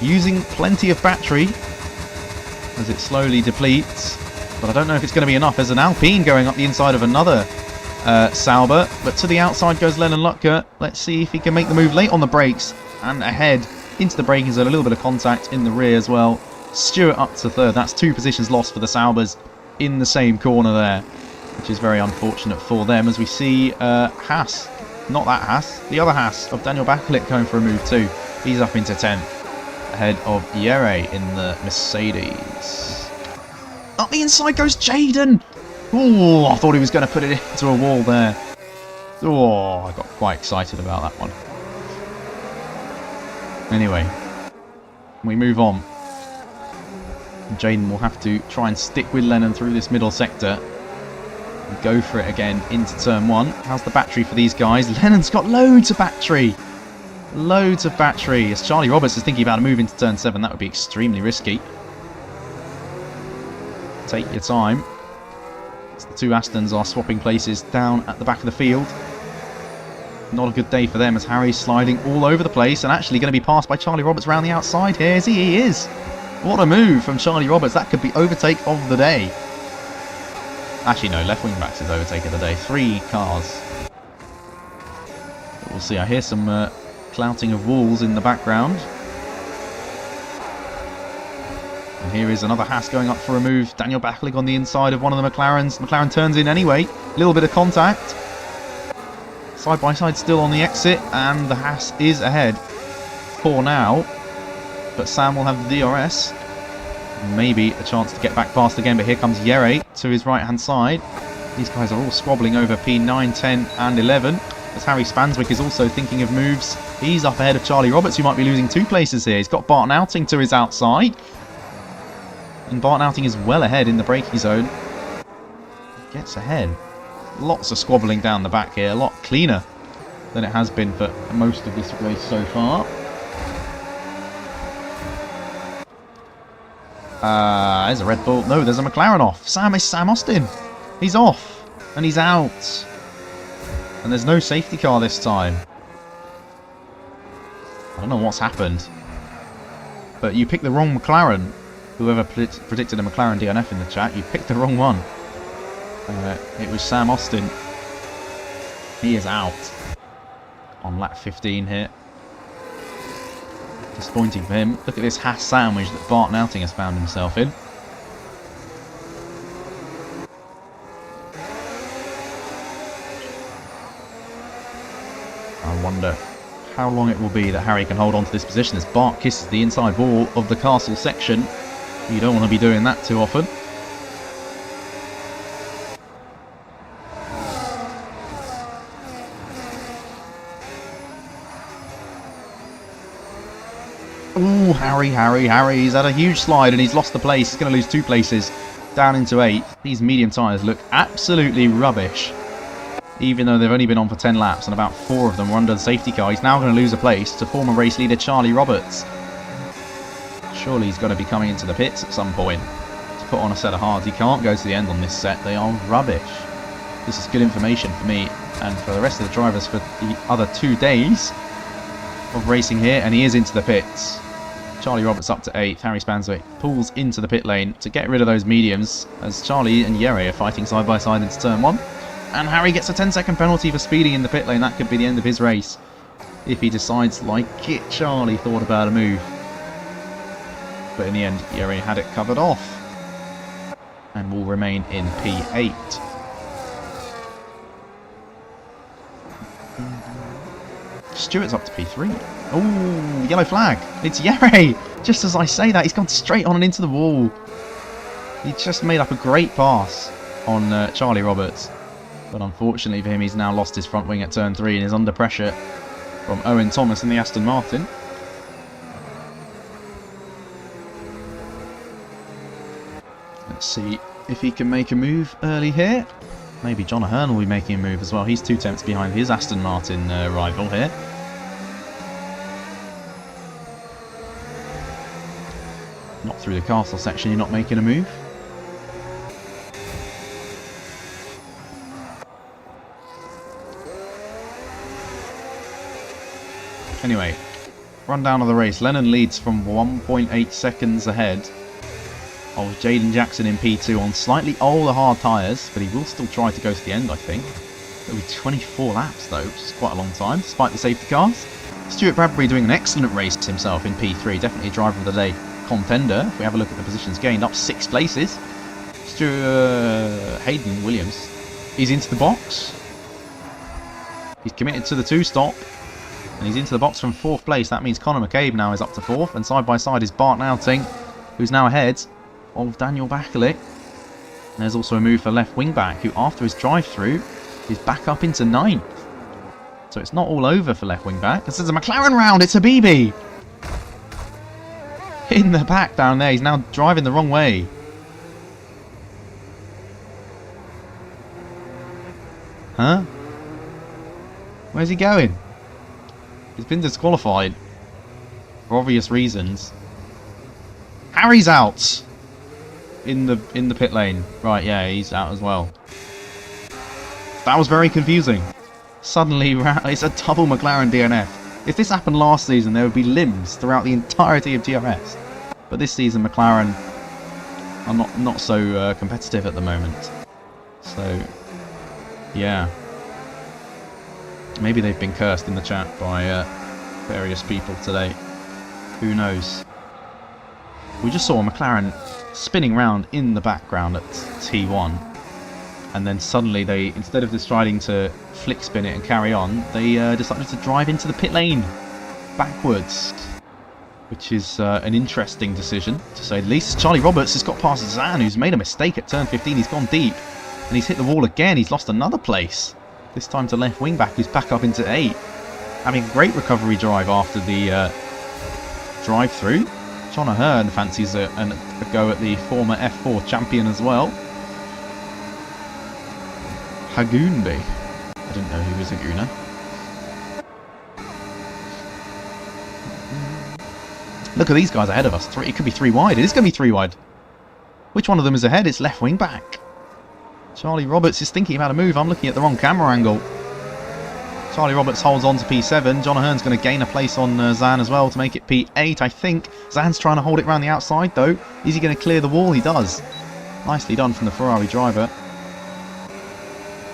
using plenty of battery as it slowly depletes. But I don't know if it's going to be enough. There's an Alpine going up the inside of another Sauber, but to the outside goes Lennon Lutker. Let's see if he can make the move late on the brakes and ahead into the braking zone. A little bit of contact in the rear as well. Stewart up to 3rd. That's 2 positions lost for the Saubers in the same corner there, which is very unfortunate for them. As we see Haas, not that Haas, the other Haas of Daniel Backlit going for a move too. He's up into 10th, ahead of Yere in the Mercedes. Up the inside goes Jaden. Oh, I thought he was going to put it into a wall there. Oh, I got quite excited about that one. Anyway, we move on. Jaden will have to try and stick with Lennon through this middle sector. And go for it again into turn 1. How's the battery for these guys? Lennon's got loads of battery. Loads of battery. As Charlie Roberts is thinking about a move into turn 7, that would be extremely risky. Take your time. As the two Astons are swapping places down at the back of the field. Not a good day for them as Harry's sliding all over the place and actually going to be passed by Charlie Roberts around the outside here. He is. What a move from Charlie Roberts. That could be overtake of the day. Actually, no. Left wing back's his overtake of the day. 3 cars. But we'll see. I hear some clouting of walls in the background. And here is another Haas going up for a move. Daniel Bachlig on the inside of one of the McLarens. McLaren turns in anyway. A little bit of contact. Side by side still on the exit. And the Haas is ahead for now. But Sam will have the DRS. Maybe a chance to get back past again. But here comes Yere to his right hand side. These guys are all squabbling over P9, 10 and 11. As Harry Spanswick is also thinking of moves. He's up ahead of Charlie Roberts, who might be losing 2 places here. He's got Barton Outing to his outside. And Barton Outing is well ahead in the braking zone. Gets ahead. Lots of squabbling down the back here. A lot cleaner than it has been for most of this race so far. There's a Red Bull. No, there's a McLaren off. Sam Austin. He's off. And he's out. And there's no safety car this time. I don't know what's happened. But you picked the wrong McLaren. Whoever predicted a McLaren DNF in the chat, you picked the wrong one. It was Sam Austin. He is out on lap 15 here. Disappointing for him. Look at this Haas sandwich that Barton Outing has found himself in. I wonder how long it will be that Harry can hold on to this position as Bart kisses the inside wall of the castle section. You don't want to be doing that too often. Ooh, Harry. He's had a huge slide and he's lost the place. He's going to lose 2 places down into 8th. These medium tyres look absolutely rubbish. Even though they've only been on for 10 laps and about 4 of them were under the safety car, he's now going to lose a place to former race leader Charlie Roberts. Surely he's got to be coming into the pits at some point to put on a set of hards. He can't go to the end on this set. They are rubbish. This is good information for me and for the rest of the drivers for the other 2 days of racing here. And he is into the pits. Charlie Roberts up to 8th. Harry Spanswick pulls into the pit lane to get rid of those mediums as Charlie and Yere are fighting side by side into turn 1. And Harry gets a 10-second penalty for speeding in the pit lane. That could be the end of his race if he decides, like it, Charlie thought about a move. But in the end, Yere had it covered off and will remain in P8. Stewart's up to P3. Oh, yellow flag. It's Yere. Just as I say that, he's gone straight on and into the wall. He just made up a great pass on Charlie Roberts. But unfortunately for him, he's now lost his front wing at turn 3 and is under pressure from Owen Thomas in the Aston Martin. Let's see if he can make a move early here. Maybe John Ahern will be making a move as well. He's 2 tenths behind his Aston Martin rival here. Not through the castle section, you're not making a move. Anyway, rundown of the race. Lennon leads from 1.8 seconds ahead of Jaden Jackson in P2 on slightly older hard tyres, but he will still try to go to the end, I think. It'll be 24 laps though, which is quite a long time, despite the safety cars. Stuart Bradbury doing an excellent race himself in P3, definitely driver of the day contender. If we have a look at the positions gained, up 6 places. Stuart Hayden Williams is into the box. He's committed to the 2-stop. And he's into the box from 4th place. That means Conor McCabe now is up to 4th. And side by side is Barton Outing, who's now ahead of Daniel Bachlig. And there's also a move for left wing back, who after his drive-through is back up into 9th. So it's not all over for left wing back. This is a McLaren round. It's a BB. In the back down there. He's now driving the wrong way. Huh? Where's he going? He's been disqualified for obvious reasons. Harry's out in the pit lane. Right, yeah, he's out as well. That was very confusing. Suddenly, it's a double McLaren DNF. If this happened last season, there would be limbs throughout the entirety of GRS. But this season, McLaren are not so competitive at the moment. So, yeah. Maybe they've been cursed in the chat by various people today. Who knows? We just saw McLaren spinning round in the background at T1. And then suddenly they, instead of deciding to flick spin it and carry on, they decided to drive into the pit lane backwards. Which is an interesting decision, to say the least. Charlie Roberts has got past Zan, who's made a mistake at turn 15. He's gone deep. And he's hit the wall again. He's lost another place. This time to left wing back, who's back up into 8. Having a great recovery drive after the drive-through. John Ahern fancies a go at the former F4 champion as well. Hagoonby. I didn't know he was a Gooner. Look at these guys ahead of us. It could be 3 wide. It is going to be 3 wide. Which one of them is ahead? It's left wing back. Charlie Roberts is thinking about a move. I'm looking at the wrong camera angle. Charlie Roberts holds on to P7. John Ahern's going to gain a place on Zan as well to make it P8, I think. Zan's trying to hold it around the outside, though. Is he going to clear the wall? He does. Nicely done from the Ferrari driver.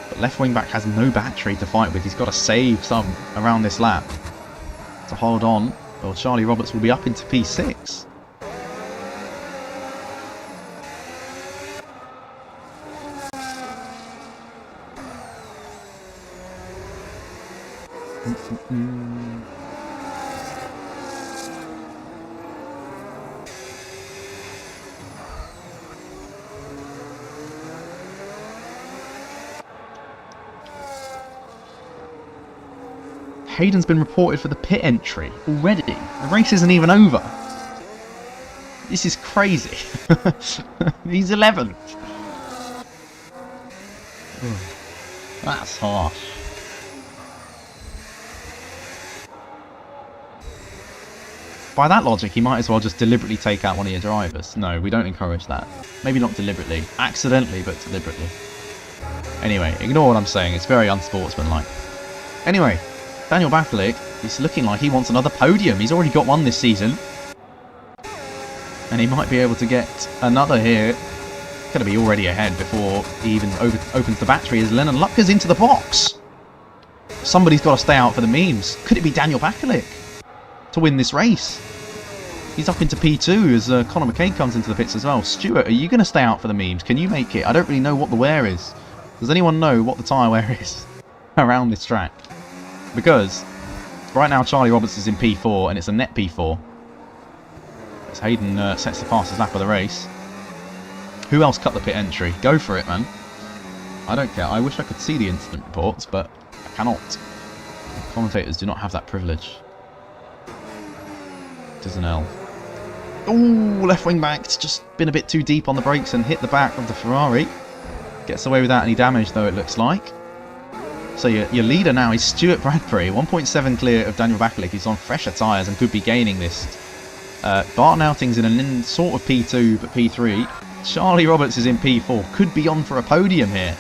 But left wing back has no battery to fight with. He's got to save some around this lap to hold on. Well, Charlie Roberts will be up into P6. Hayden's been reported for the pit entry already. The race isn't even over. This is crazy. He's 11th. That's harsh. By that logic, he might as well just deliberately take out one of your drivers. No, we don't encourage that. Maybe not deliberately. Accidentally, but deliberately. Anyway, ignore what I'm saying. It's very unsportsmanlike. Anyway, Daniel Bakalik is looking like he wants another podium. He's already got one this season. And he might be able to get another here. Going to be already ahead before he even opens the battery as Lennon Lucker's into the box. Somebody's got to stay out for the memes. Could it be Daniel Bakalik to win this race? He's up into P2 as Conor McCabe comes into the pits as well. Stuart, are you going to stay out for the memes? Can you make it? I don't really know what the wear is. Does anyone know what the tyre wear is around this track? Because right now Charlie Roberts is in P4 and it's a net P4. As Hayden sets the fastest lap of the race. Who else cut the pit entry? Go for it, man. I don't care. I wish I could see the incident reports, but I cannot. Commentators do not have that privilege. Does an L. Ooh, left wing back. It's just been a bit too deep on the brakes and hit the back of the Ferrari. Gets away without any damage, though, it looks like. So your leader now is Stuart Bradbury, 1.7 clear of Daniel Bakalik. He's on fresher tyres and could be gaining this. Barton Outing's in a sort of P2, but P3. Charlie Roberts is in P4. Could be on for a podium here.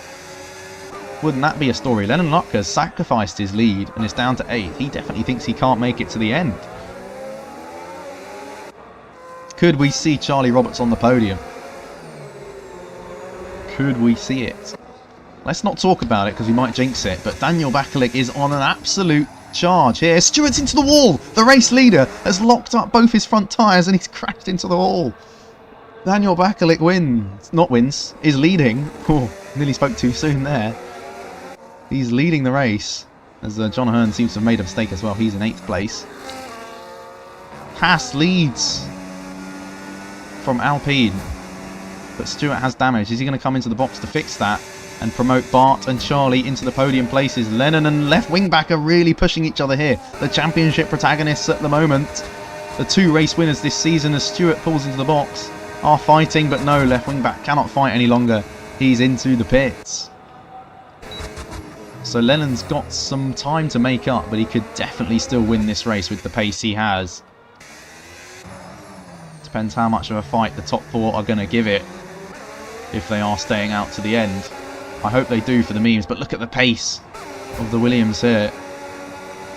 Wouldn't that be a story? Lennon Lucker sacrificed his lead and is down to 8th. He definitely thinks he can't make it to the end. Could we see Charlie Roberts on the podium? Could we see it? Let's not talk about it because we might jinx it, but Daniel Bakalik is on an absolute charge here. Stewart's into the wall! The race leader has locked up both his front tyres and he's crashed into the wall. Daniel Bakalik is leading. Oh, nearly spoke too soon there. He's leading the race, as John Ahern seems to have made a mistake as well. He's in 8th place. Haas leads from Alpine, but Stewart has damage. Is he going to come into the box to fix that and promote Bart and Charlie into the podium places? Lennon and left wing back are really pushing each other here. The championship protagonists at the moment. The 2 race winners this season as Stewart pulls into the box are fighting, but no, left wing back cannot fight any longer. He's into the pits. So Lennon's got some time to make up, but he could definitely still win this race with the pace he has. Depends how much of a fight the top four are going to give it if they are staying out to the end. I hope they do for the memes, but look at the pace of the Williams here.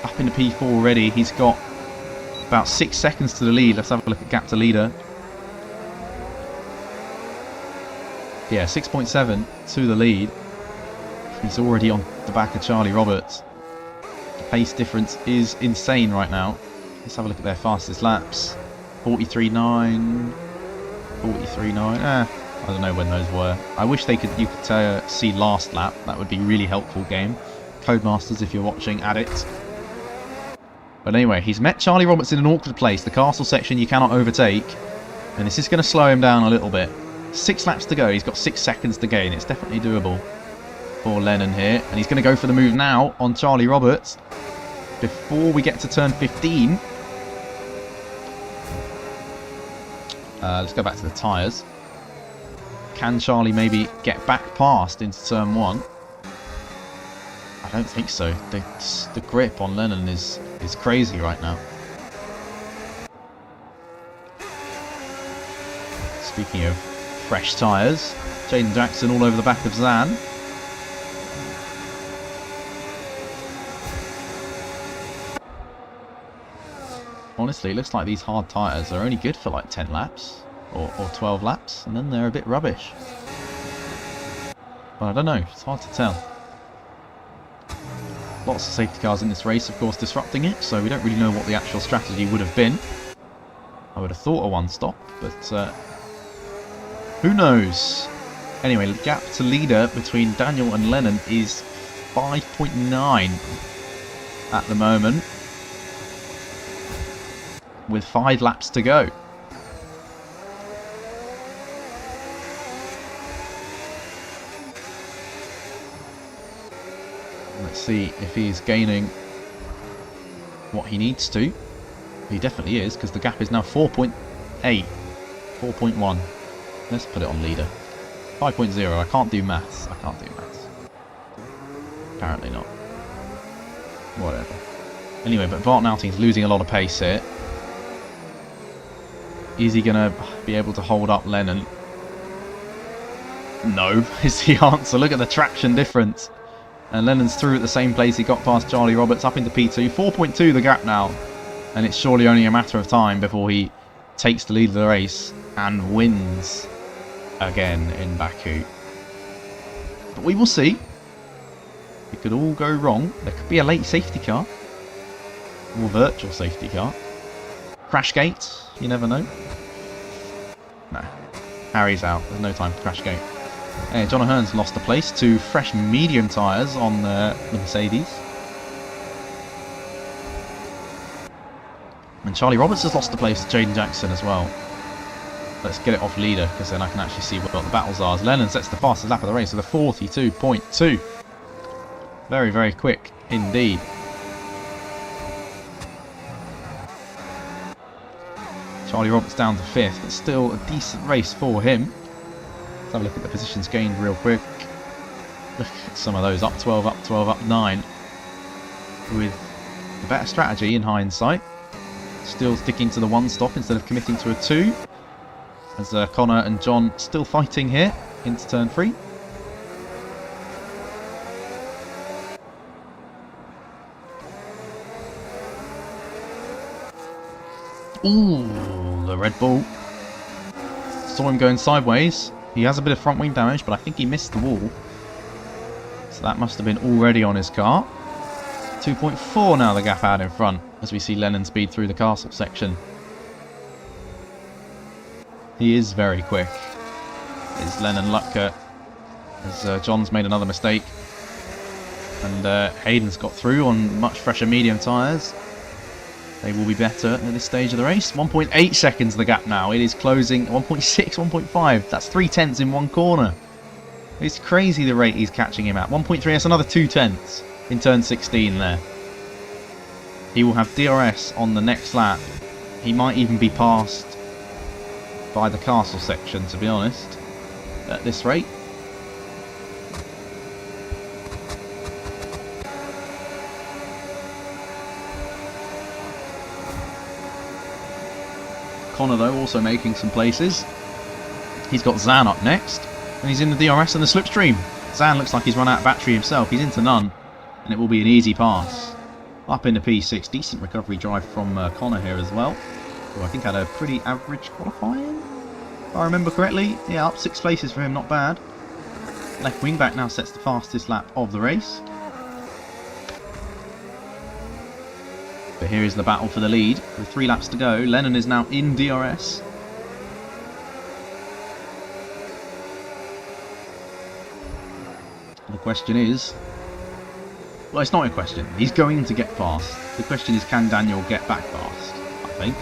Up into P4 already. He's got about 6 seconds to the lead. Let's have a look at gap to leader. Yeah, 6.7 to the lead. He's already on the back of Charlie Roberts. The pace difference is insane right now. Let's have a look at their fastest laps. 43.9, 43.9. I don't know when those were. I wish you could see last lap. That would be really helpful, game. Codemasters, if you're watching, add it. But anyway, he's met Charlie Roberts in an awkward place. The castle section you cannot overtake. And this is going to slow him down a little bit. 6 laps to go. He's got 6 seconds to gain. It's definitely doable for Lennon here. And he's going to go for the move now on Charlie Roberts. Before we get to turn 15. Let's go back to the tyres. Can Charlie maybe get back past into turn 1? I don't think so. The grip on Lennon is crazy right now. Speaking of fresh tyres, Jaden Jackson all over the back of Zan. Honestly, it looks like these hard tyres are only good for like 10 laps or 12 laps, and then they're a bit rubbish. But I don't know, it's hard to tell. Lots of safety cars in this race, of course, disrupting it, so we don't really know what the actual strategy would have been. I would have thought a one-stop, but who knows? Anyway, the gap to leader between Daniel and Lennon is 5.9 at the moment, with 5 laps to go. Let's see if he's gaining what he needs to. He definitely is, because the gap is now 4.8. 4.1. Let's put it on leader. 5.0. I can't do maths. Apparently not. Whatever. Anyway, but Bart Nauting's losing a lot of pace here. Is he going to be able to hold up Lennon? No, is the answer. Look at the traction difference. And Lennon's through at the same place he got past Charlie Roberts, up into P2. 4.2 the gap now. And it's surely only a matter of time before he takes the lead of the race and wins again in Baku. But we will see. It could all go wrong. There could be a late safety car. Or virtual safety car. Crashgate, you never know. No. Harry's out. There's no time for Crashgate. John O'Hearn's lost a place to fresh medium tyres on the Mercedes. And Charlie Roberts has lost a place to Jaden Jackson as well. Let's get it off leader, because then I can actually see what the battles are. As Lennon sets the fastest lap of the race with a 42.2. Very, very quick indeed. Charlie Roberts down to 5th, but still a decent race for him. Let's have a look at the positions gained real quick. Look at some of those, up 12, up 12, up 9. With a better strategy in hindsight. Still sticking to the 1 stop instead of committing to a 2. As Connor and John still fighting here into turn 3. Ooh, the Red Bull. Saw him going sideways. He has a bit of front wing damage, but I think he missed the wall. So that must have been already on his car. 2.4 now the gap out in front, as we see Lennon speed through the castle section. He is very quick. Is Lennon Lutker, as John's made another mistake. And Hayden's got through on much fresher medium tyres. They will be better at this stage of the race. 1.8 seconds the gap now. It is closing 1.6, 1.5. That's 3/10 in one corner. It's crazy the rate he's catching him at. 1.3, that's another 2/10 in turn 16 there. He will have DRS on the next lap. He might even be passed by the castle section, to be honest, at this rate. Connor, though, also making some places. He's got Zan up next, and he's in the DRS and the slipstream. Zan looks like he's run out of battery himself. He's into none, and it will be an easy pass. Up into P6. Decent recovery drive from Connor here as well, who I think had a pretty average qualifying, if I remember correctly. Yeah, up 6 places for him, not bad. Left wing back now sets the fastest lap of the race. But here is the battle for the lead. With 3 laps to go, Lennon is now in DRS. The question is... well, it's not a question. He's going to get fast. The question is, can Daniel get back fast? I think.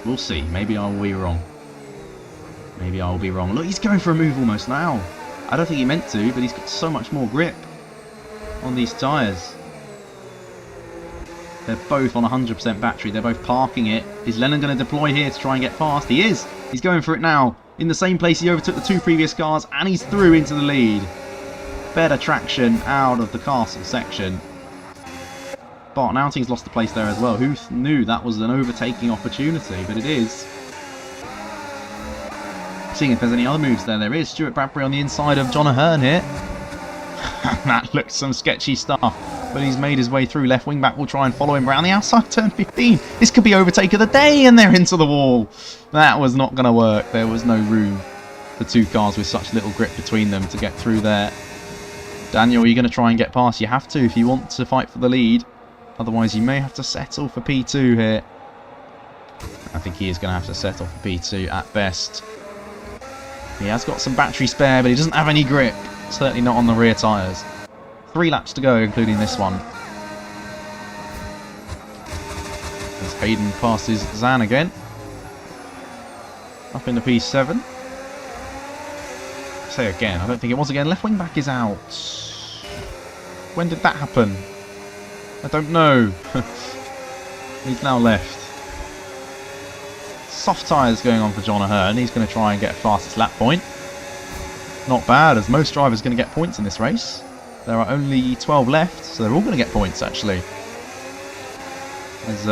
We'll see. Maybe I will be wrong. Maybe I will be wrong. Look, he's going for a move almost now. I don't think he meant to, but he's got so much more grip on these tyres. They're both on 100% battery. They're both parking it. Is Lennon going to deploy here to try and get fast? He is. He's going for it now. In the same place he overtook the 2 previous cars, and he's through into the lead. Better traction out of the castle section. Barton Outing's lost the place there as well. Who knew that was an overtaking opportunity? But it is. Seeing if there's any other moves there. There is. Stuart Bradbury on the inside of John Ahern here. That looks some sketchy stuff. But he's made his way through. Left wing back will try and follow him around the outside. Turn 15. This could be overtake of the day, and they're into the wall. That was not going to work. There was no room for 2 cars with such little grip between them to get through there. Daniel, you're going to try and get past. You have to if you want to fight for the lead. Otherwise, you may have to settle for P2 here. I think he is going to have to settle for P2 at best. He has got some battery spare, but he doesn't have any grip. Certainly not on the rear tyres. 3 laps to go, including this one. As Hayden passes Zan again. Up into P7. Say again, I don't think it was again. Left wing back is out. When did that happen? I don't know. He's now left. Soft tyres going on for John Ahern. He's going to try and get a fastest lap point. Not bad, as most drivers are going to get points in this race. There are only 12 left, so they're all going to get points actually. As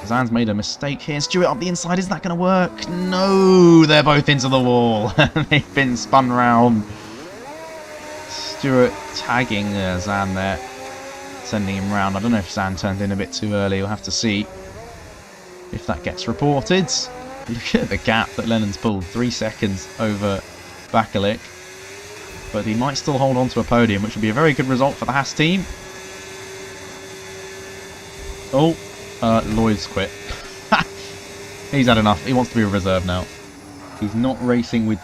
Zan's made a mistake here. Stuart up the inside, is that going to work? No, they're both into the wall. They've been spun round. Stuart tagging Zan there, sending him round. I don't know if Zan turned in a bit too early. We'll have to see if that gets reported. Look at the gap that Lennon's pulled. 3 seconds over Bakalik. But he might still hold on to a podium, which would be a very good result for the Haas team. Oh. Lloyd's quit. He's had enough. He wants to be a reserve now. He's not racing with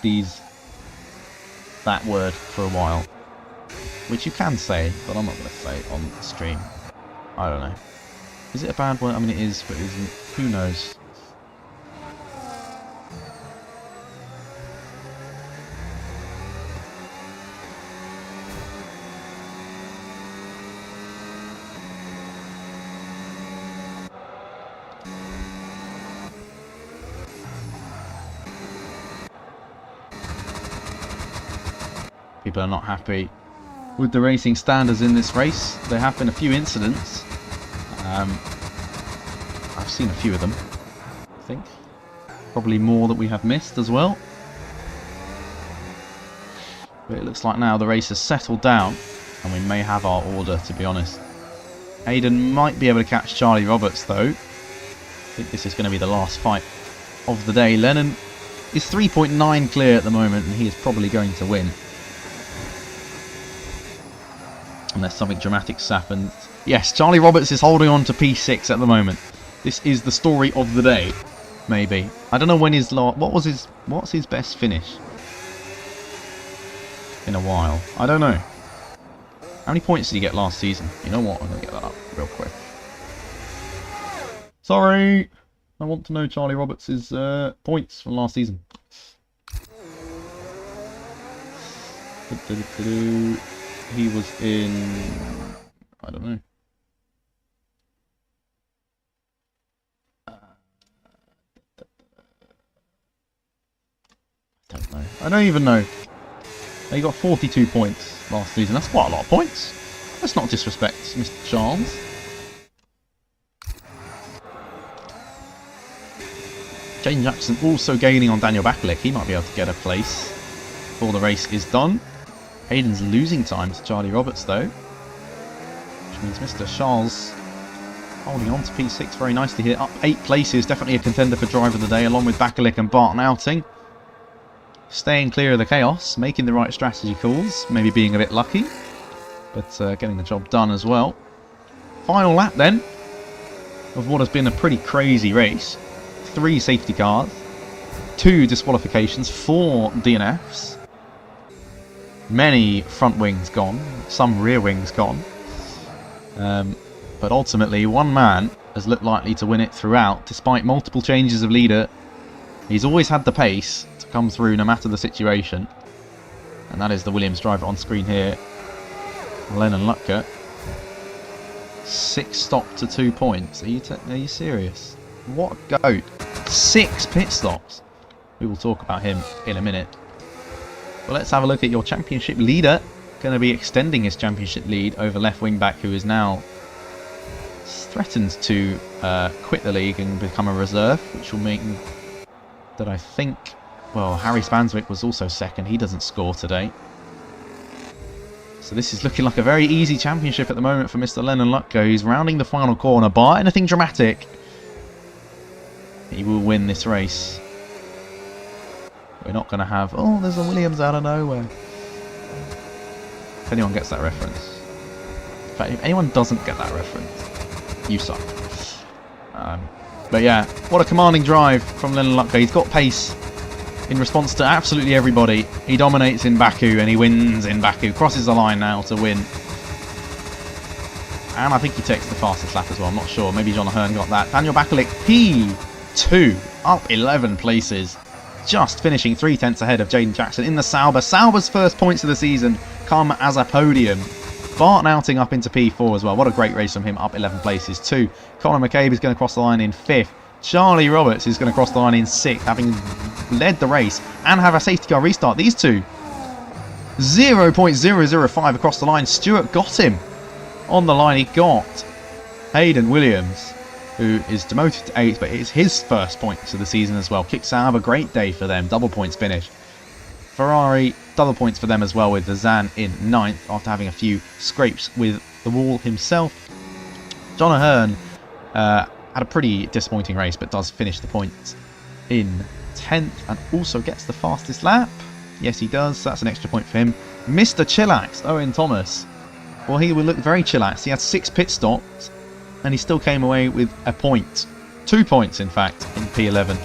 that word for a while. Which you can say, but I'm not going to say it on the stream. I don't know. Is it a bad word? I mean, it is, but isn't. Who knows? People are not happy with the racing standards in this race. There have been a few incidents. I've seen a few of them, I think. Probably more that we have missed as well. But it looks like now the race has settled down, and we may have our order, to be honest. Hayden might be able to catch Charlie Roberts, though. I think this is going to be the last fight of the day. Lennon is 3.9 clear at the moment, and he is probably going to win. Unless something dramatic happens. Yes, Charlie Roberts is holding on to P6 at the moment. This is the story of the day, maybe. I don't know when his what's his best finish? In a while. I don't know. How many points did he get last season? You know what? I'm going to get that up real quick. Sorry! I want to know Charlie Roberts' points from last season. He was in... I don't know. I don't even know. He got 42 points last season. That's quite a lot of points. Let's not disrespect Mr. Charles. Jaden Jackson also gaining on Daniel Bakalik. He might be able to get a place before the race is done. Hayden's losing time to Charlie Roberts though, which means Mr. Charles holding on to P6 very nicely here. Up 8 places, definitely a contender for driver of the day, along with Bakalik and Barton Outing. Staying clear of the chaos, making the right strategy calls, maybe being a bit lucky, but getting the job done as well. Final lap then of what has been a pretty crazy race. 3 safety cars, 2 disqualifications, 4 DNFs, many front wings gone, some rear wings gone. But ultimately, one man has looked likely to win it throughout, despite multiple changes of leader. He's always had the pace to come through no matter the situation. And that is the Williams driver on screen here, Lennon Lutker. 6 stop to 2 points. Are you serious? What a goat. 6 pit stops. We will talk about him in a minute. But let's have a look at your championship leader. Going to be extending his championship lead over left wing back, who is now threatened to quit the league and become a reserve, which will mean that I think, well, Harry Spanswick was also second. He doesn't score today. So this is looking like a very easy championship at the moment for Mr. Lennon Lutko. He's rounding the final corner. Bar anything dramatic, he will win this race. We're not going to have, oh, there's a Williams out of nowhere. If anyone gets that reference. In fact, if anyone doesn't get that reference, you suck. But yeah, what a commanding drive from Lennon Lutko. He's got pace in response to absolutely everybody. He dominates in Baku and he wins in Baku. Crosses the line now to win. And I think he takes the fastest lap as well. I'm not sure. Maybe John Ahern got that. Daniel Bakalik, P2, up 11 places. Just finishing 3 tenths ahead of Jaden Jackson in the Sauber. Sauber's first points of the season come as a podium. Barton Outing up into P4 as well. What a great race from him, up 11 places too. Conor McCabe is going to cross the line in 5th. Charlie Roberts is going to cross the line in 6th, having led the race and have a safety car restart. These two, 0.005 across the line. Stewart got him on the line. He got Hayden Williams, who is demoted to 8th, but it's his first points of the season as well. Kick Sauber, great day for them. Double points finish. Ferrari, double points for them as well, with Zan in 9th after having a few scrapes with the wall himself. John Ahern had a pretty disappointing race, but does finish the points in 10th and also gets the fastest lap. Yes, he does. So that's an extra point for him. Mr. Chillax, Owen Thomas. Well, he will look very chillaxed. He had 6 pit stops and he still came away with a point. 2 points, in fact, in P11.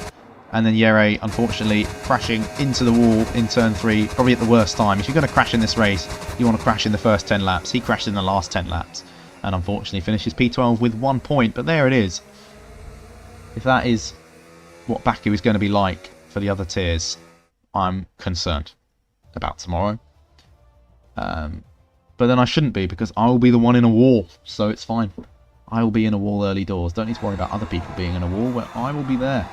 And then Yere, unfortunately, crashing into the wall in turn 3, probably at the worst time. If you're going to crash in this race, you want to crash in the first 10 laps. He crashed in the last 10 laps and unfortunately finishes P12 with 1 point. But there it is. If that is what Baku is going to be like for the other tiers, I'm concerned about tomorrow. But then I shouldn't be, because I will be the one in a wall, so it's fine. I will be in a wall early doors. Don't need to worry about other people being in a wall, where I will be there.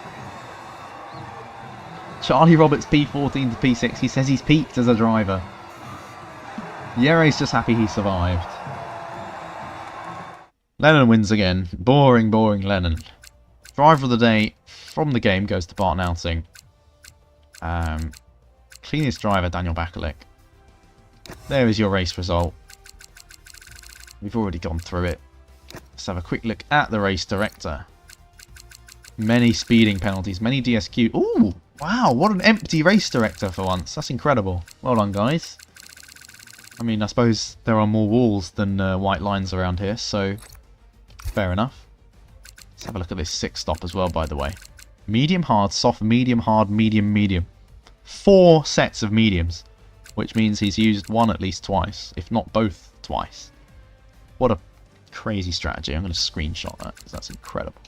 Charlie Roberts, P14 to P6. He says he's peaked as a driver. Yere's just happy he survived. Lennon wins again. Boring, boring Lennon. Driver of the day from the game goes to Barton Outing. Cleanest driver, Daniel Bakalik. There is your race result. We've already gone through it. Let's have a quick look at the race director. Many speeding penalties, many DSQ. Ooh, wow, what an empty race director for once. That's incredible. Well done, guys. I mean, I suppose there are more walls than white lines around here, so fair enough. Let's have a look at this 6 stop as well, by the way. Medium, hard, soft, medium, hard, medium, medium. 4 sets of mediums, which means he's used one at least twice, if not both twice. What a crazy strategy. I'm going to screenshot that, because that's incredible.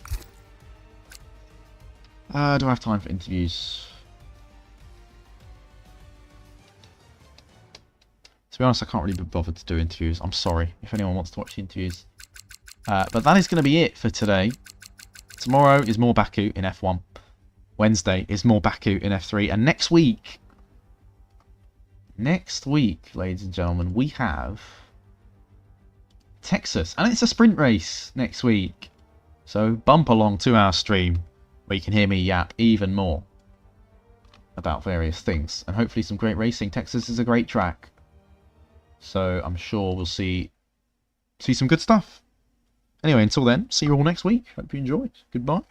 Do I have time for interviews? To be honest, I can't really be bothered to do interviews. I'm sorry if anyone wants to watch the interviews. But that is going to be it for today. Tomorrow is more Baku in F1. Wednesday is more Baku in F3. And next week, ladies and gentlemen, we have Texas. And it's a sprint race next week. So bump along to our stream. where you can hear me yap even more about various things, and hopefully some great racing. Texas is a great track, so I'm sure we'll see some good stuff. Anyway, until then, see you all next week. Hope you enjoyed. Goodbye.